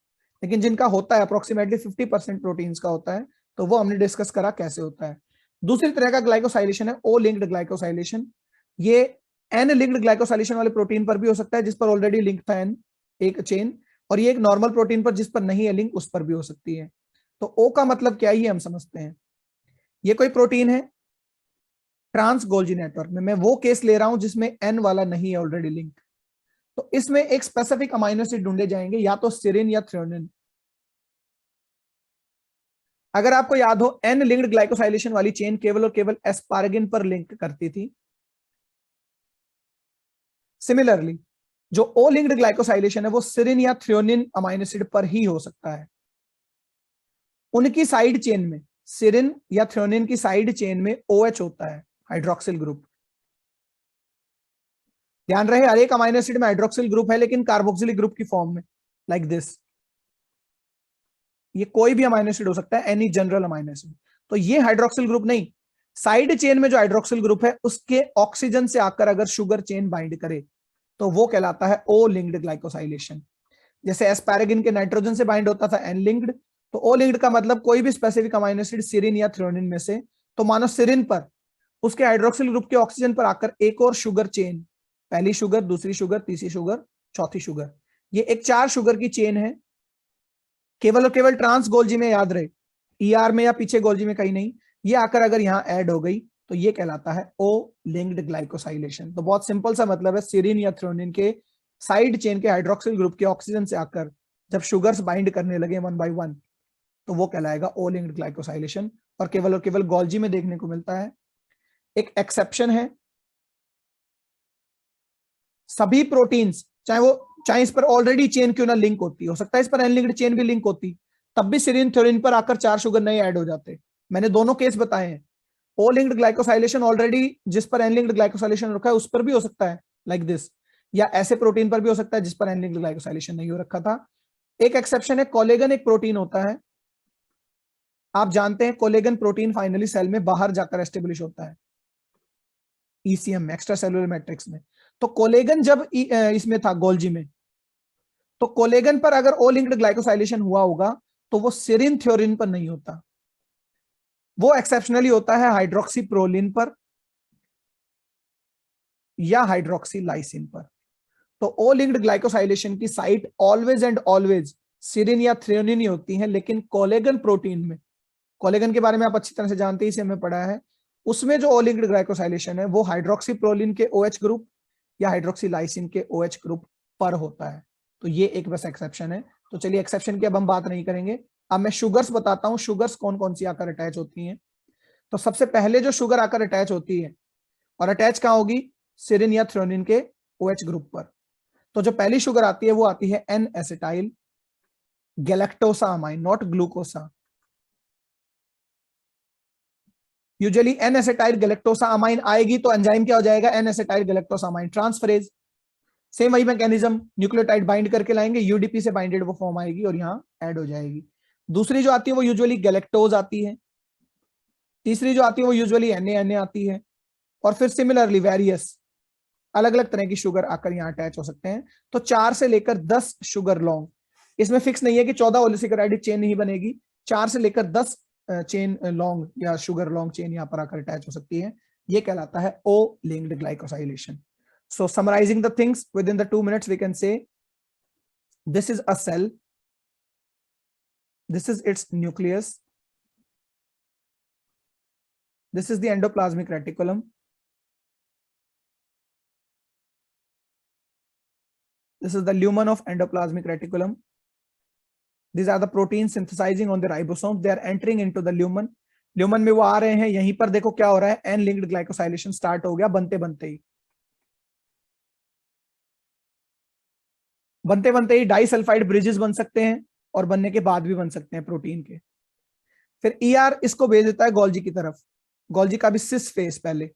लेकिन जिनका होता है अप्रोक्सीमेटली 50% प्रोटीन्स का होता है, तो वो हमने डिस्कस करा कैसे होता है। दूसरी तरह का ग्लाइकोसाइलेशन है ओ लिंक्ड ग्लाइकोसाइलेशन। ये एन लिंक्ड ग्लाइकोसाइलेशन वाले प्रोटीन पर भी हो सकता है जिस पर ऑलरेडी लिंक था एन एक चेन, और ये एक नॉर्मल प्रोटीन पर जिस पर नहीं है लिंक उस पर भी हो सकती है। तो ओ का मतलब क्या है ये हम समझते हैं। ये कोई प्रोटीन है ट्रांस गोल्जी नेटवर्क में, मैं वो केस ले रहा हूं जिसमें एन वाला नहीं है ऑलरेडी लिंक। तो इसमें एक स्पेसिफिक अमाइनो एसिड ढूंढे जाएंगे, या तो सेरिन या थ्रेओनिन। अगर आपको याद हो एन लिंक्ड ग्लाइकोसाइलेशन वाली चेन केवल और केवल एस्पारगिन पर लिंक करती थी। सिमिलरली जो ओ लिंक्ड ग्लाइकोसाइलेशन है वो सेरिन या थ्रेओनिन अमाइनो एसिड पर ही हो सकता है। उनकी साइड चेन में, सेरिन या थ्रेओनिन की साइड चेन में OH होता है, हाइड्रोक्सिल ग्रुप। ध्यान रहे हर एक अमाइनो एसिड में हाइड्रोक्सिल ग्रुप है लेकिन कार्बोक्सिलिक ग्रुप की फॉर्म में, लाइक दिस। ये कोई भी अमाइनो एसिड हो सकता है, एनी जनरल अमाइनो एसिड। तो ये हाइड्रोक्सिल ग्रुप नहीं, साइड चेन में जो हाइड्रोक्सिल ग्रुप है उसके ऑक्सीजन से आकर अगर शुगर चेन बाइंड करे तो वो कहलाता है ओ लिंक्ड ग्लाइकोसाइलेशन। जैसे एस्पैरागिन के नाइट्रोजन से बाइंड होता था एन लिंक्ड, तो ओ लिंक्ड का मतलब कोई भी स्पेसिफिक अमाइनो एसिड सेरिन या थ्रेओनिन में से। तो मानो सेरिन पर उसके हाइड्रोक्सिल ग्रुप के ऑक्सीजन पर आकर एक और शुगर चेन, पहली शुगर, दूसरी शुगर, तीसरी शुगर, चौथी शुगर, ये एक 4 शुगर की चेन है। केवल और केवल ट्रांस गोल्जी में याद रहे, ER में या पीछे गोल्जी में कहीं नहीं। ये आकर अगर यहां ऐड हो गई तो ये कहलाता है ओ लिंक्ड ग्लाइकोसाइलेशन। तो बहुत सिंपल सा मतलब है, सेरिन या थ्रेओनिन के साइड चेन के हाइड्रोक्सिल ग्रुप के ऑक्सीजन से आकर जब शुगर्स बाइंड करने लगे 1 by 1 तो वो कहलाएगा ओ लिंक्ड ग्लाइकोसाइलेशन, और केवल गोल्जी में देखने को मिलता है। एक एक्सेप्शन है, सभी प्रोटीन्स चाहे इस पर ऑलरेडी चेन क्यों ना लिंक होती, हो सकता है इस पर एनलिंक्ड चेन भी लिंक होती, तब भी सेरिन थ्रेओनिन पर आकर 4 शुगर नए ऐड हो जाते। मैंने दोनों केस बताए हैं। ओ लिंक्ड ग्लाइकोसाइलेशन ऑलरेडी जिस पर एनलिंक्ड ग्लाइकोसाइलेशन रखा है उस पर भी हो सकता है, लाइक दिस, या ऐसे प्रोटीन पर भी हो सकता है जिस पर एनलिंक्ड ग्लाइकोसाइलेशन नहीं हो रखा था। एक एक्सेप्शन है, कोलेगन एक प्रोटीन होता है, आप जानते हैं कोलेगन प्रोटीन फाइनली सेल में बाहर जाकर एस्टेब्लिश होता है ECM एक्स्ट्रा सेलुलर मैट्रिक्स में। तो कोलेगन जब इसमें था गोल्जी में, तो कोलेगन पर अगर ओ लिंक्ड ग्लाइकोसाइलेशन हुआ होगा तो वो सेरिन थ्योरिन पर नहीं होता, वो एक्सेप्शनली होता है हाइड्रोक्सी प्रोलिन पर या हाइड्रोक्सी लाइसिन पर। तो ओ लिंक्ड ग्लाइकोसाइलेशन की site always and always serine या थ्रेओनिन ही होती है, लेकिन कोलेगन प्रोटीन में, कोलेगन के बारे में आप अच्छी तरह से जानते ही, इसे हमें पढ़ा है, उसमें जो ओ लिंक्ड ग्लाइकोसाइलेशन है वो हाइड्रोक्सी प्रोलिन के OH ग्रुप या हाइड्रोक्सी लाइसिन के OH ग्रुप पर होता है। तो ये एक बस एक्सेप्शन है। तो चलिए एक्सेप्शन की अब हम बात नहीं करेंगे, अब मैं शुगर्स बताता हूं, शुगर्स कौन कौन सी आकर अटैच होती हैं। तो सबसे पहले जो शुगर आकर अटैच होती है, और अटैच कहां होगी, सेरिन या थ्रेओनिन के OH ग्रुप पर। तो जो पहली शुगर आती है वो आती है N acetyl galactosamine, not glucosamine. Usually N acetyl galactosamine आएगी तो एंजाइम क्या हो जाएगा, N acetyl galactosamine transferase. Same वही मैकेनिज्म, न्यूक्लियोटाइड बाइंड करके लाएंगे, यूडीपी से बाइंडेड वो फॉर्म आएगी और यहाँ ऐड हो जाएगी। दूसरी जो आती है वो यूजुअली गैलेक्टोज आती है। तीसरी जो आती है वो यूजुअली Na आती है। और फिर सिमिलरली वेरियस अलग अलग तरह की शुगर आकर यहाँ अटैच हो सकते हैं। तो 4 से लेकर 10 शुगर लॉन्ग, इसमें फिक्स नहीं है कि 14 ओलिगोसैकेराइड चेन नहीं बनेगी, 4 से लेकर 10 चेन लॉन्ग या शुगर लॉन्ग चेन यहाँ पर आकर अटैच हो सकती है। ये कहलाता है O linked glycosylation. So summarizing the things within the 2 minutes, we can say this is a cell, this is its nucleus, this is the endoplasmic reticulum, this is the lumen of endoplasmic reticulum, these are the proteins synthesizing on the ribosomes, they are entering into the lumen, lumen में वो आ रहे हैं, यहीं पर देखो क्या हो रहा है, एन लिंक्ड ग्लाइकोसाइलेशन स्टार्ट हो गया बनते बनते ही डाइसल्फाइड ब्रिजेस बन सकते हैं और बनने के बाद भी बन सकते हैं प्रोटीन के। फिर ER इसको भेज देता है गोल्जी की तरफ, गोल्जी का भी सिस फेस पहले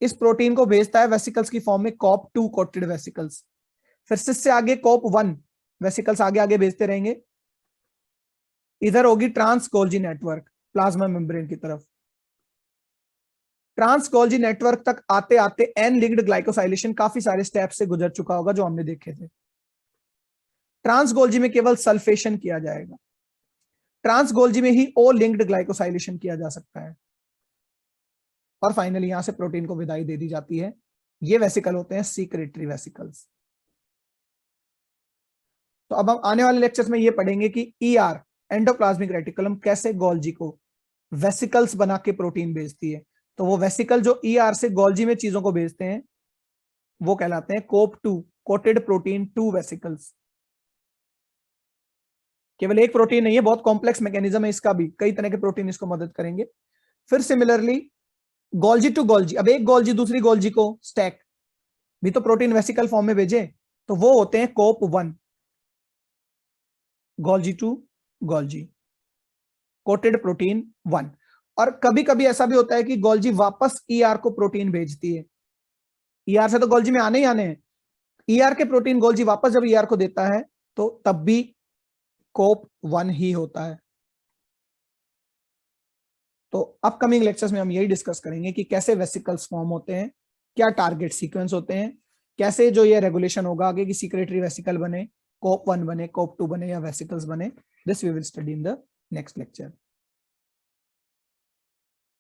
इस प्रोटीन को भेजता है वेसिकल्स की फॉर्म में, COP2 कोटेड वेसिकल्स। फिर सिस से आगे COP1 वेसिकल्स आगे आगे भेजते रहेंगे, इधर होगी trans Golgi network plasma membrane की तरफ। ट्रांस गोल्जी नेटवर्क तक आते आते एन लिंक्ड ग्लाइकोसाइलेशन काफी सारे स्टेप से गुजर चुका होगा जो हमने देखे थे। ट्रांस गोल्जी में केवल सल्फेशन किया जाएगा, ट्रांस गोल्जी में ही ओ लिंक्ड ग्लाइकोसाइलेशन किया जा सकता है। और फाइनली यहां से प्रोटीन को विदाई दे दी जाती है। ये वेसिकल होते हैं सीक्रेटरी वेसिकल्स। तो अब हम आने वाले लेक्चर्स में ये पढ़ेंगे कि ईआर एंडोप्लाज्मिक रेटिकुलम कैसे गोल्जी को वेसिकल्स बना के प्रोटीन भेजती है। तो वो वेसिकल जो ईआर से गोल्जी में चीजों को भेजते हैं वो कहलाते हैं कोप2 कोटेड प्रोटीन 2 वेसिकल्स। केवल एक प्रोटीन नहीं है, बहुत कॉम्प्लेक्स मैकेनिज्म है इसका भी, कई तरह के प्रोटीन इसको मदद करेंगे। फिर सिमिलरली गोल्जी टू गोल्जी, अब एक गोल्जी दूसरी गोल्जी को स्टैक भी तो प्रोटीन वेसिकल फॉर्म में भेजे, तो वो होते हैं कोप1 Golgi to Golgi coated protein 1। और कभी कभी ऐसा भी होता है कि गोल्जी वापस ईआर को प्रोटीन भेजती है। ईआर से तो गोल्जी में आने ही आने हैं, ईआर के प्रोटीन गोल्जी वापस जब ईआर को देता है तो तब भी कोप1 ही होता है। तो अपकमिंग लेक्चर्स में हम यही डिस्कस करेंगे कि कैसे वेसिकल्स फॉर्म होते हैं, क्या टारगेट सीक्वेंस होते हैं, कैसे जो ये रेगुलेशन होगा आगे की सीक्रेटरी वेसिकल बने, कोप1 बने, कोप2 बने या वेसिकल्स बने। This we will study in the next lecture.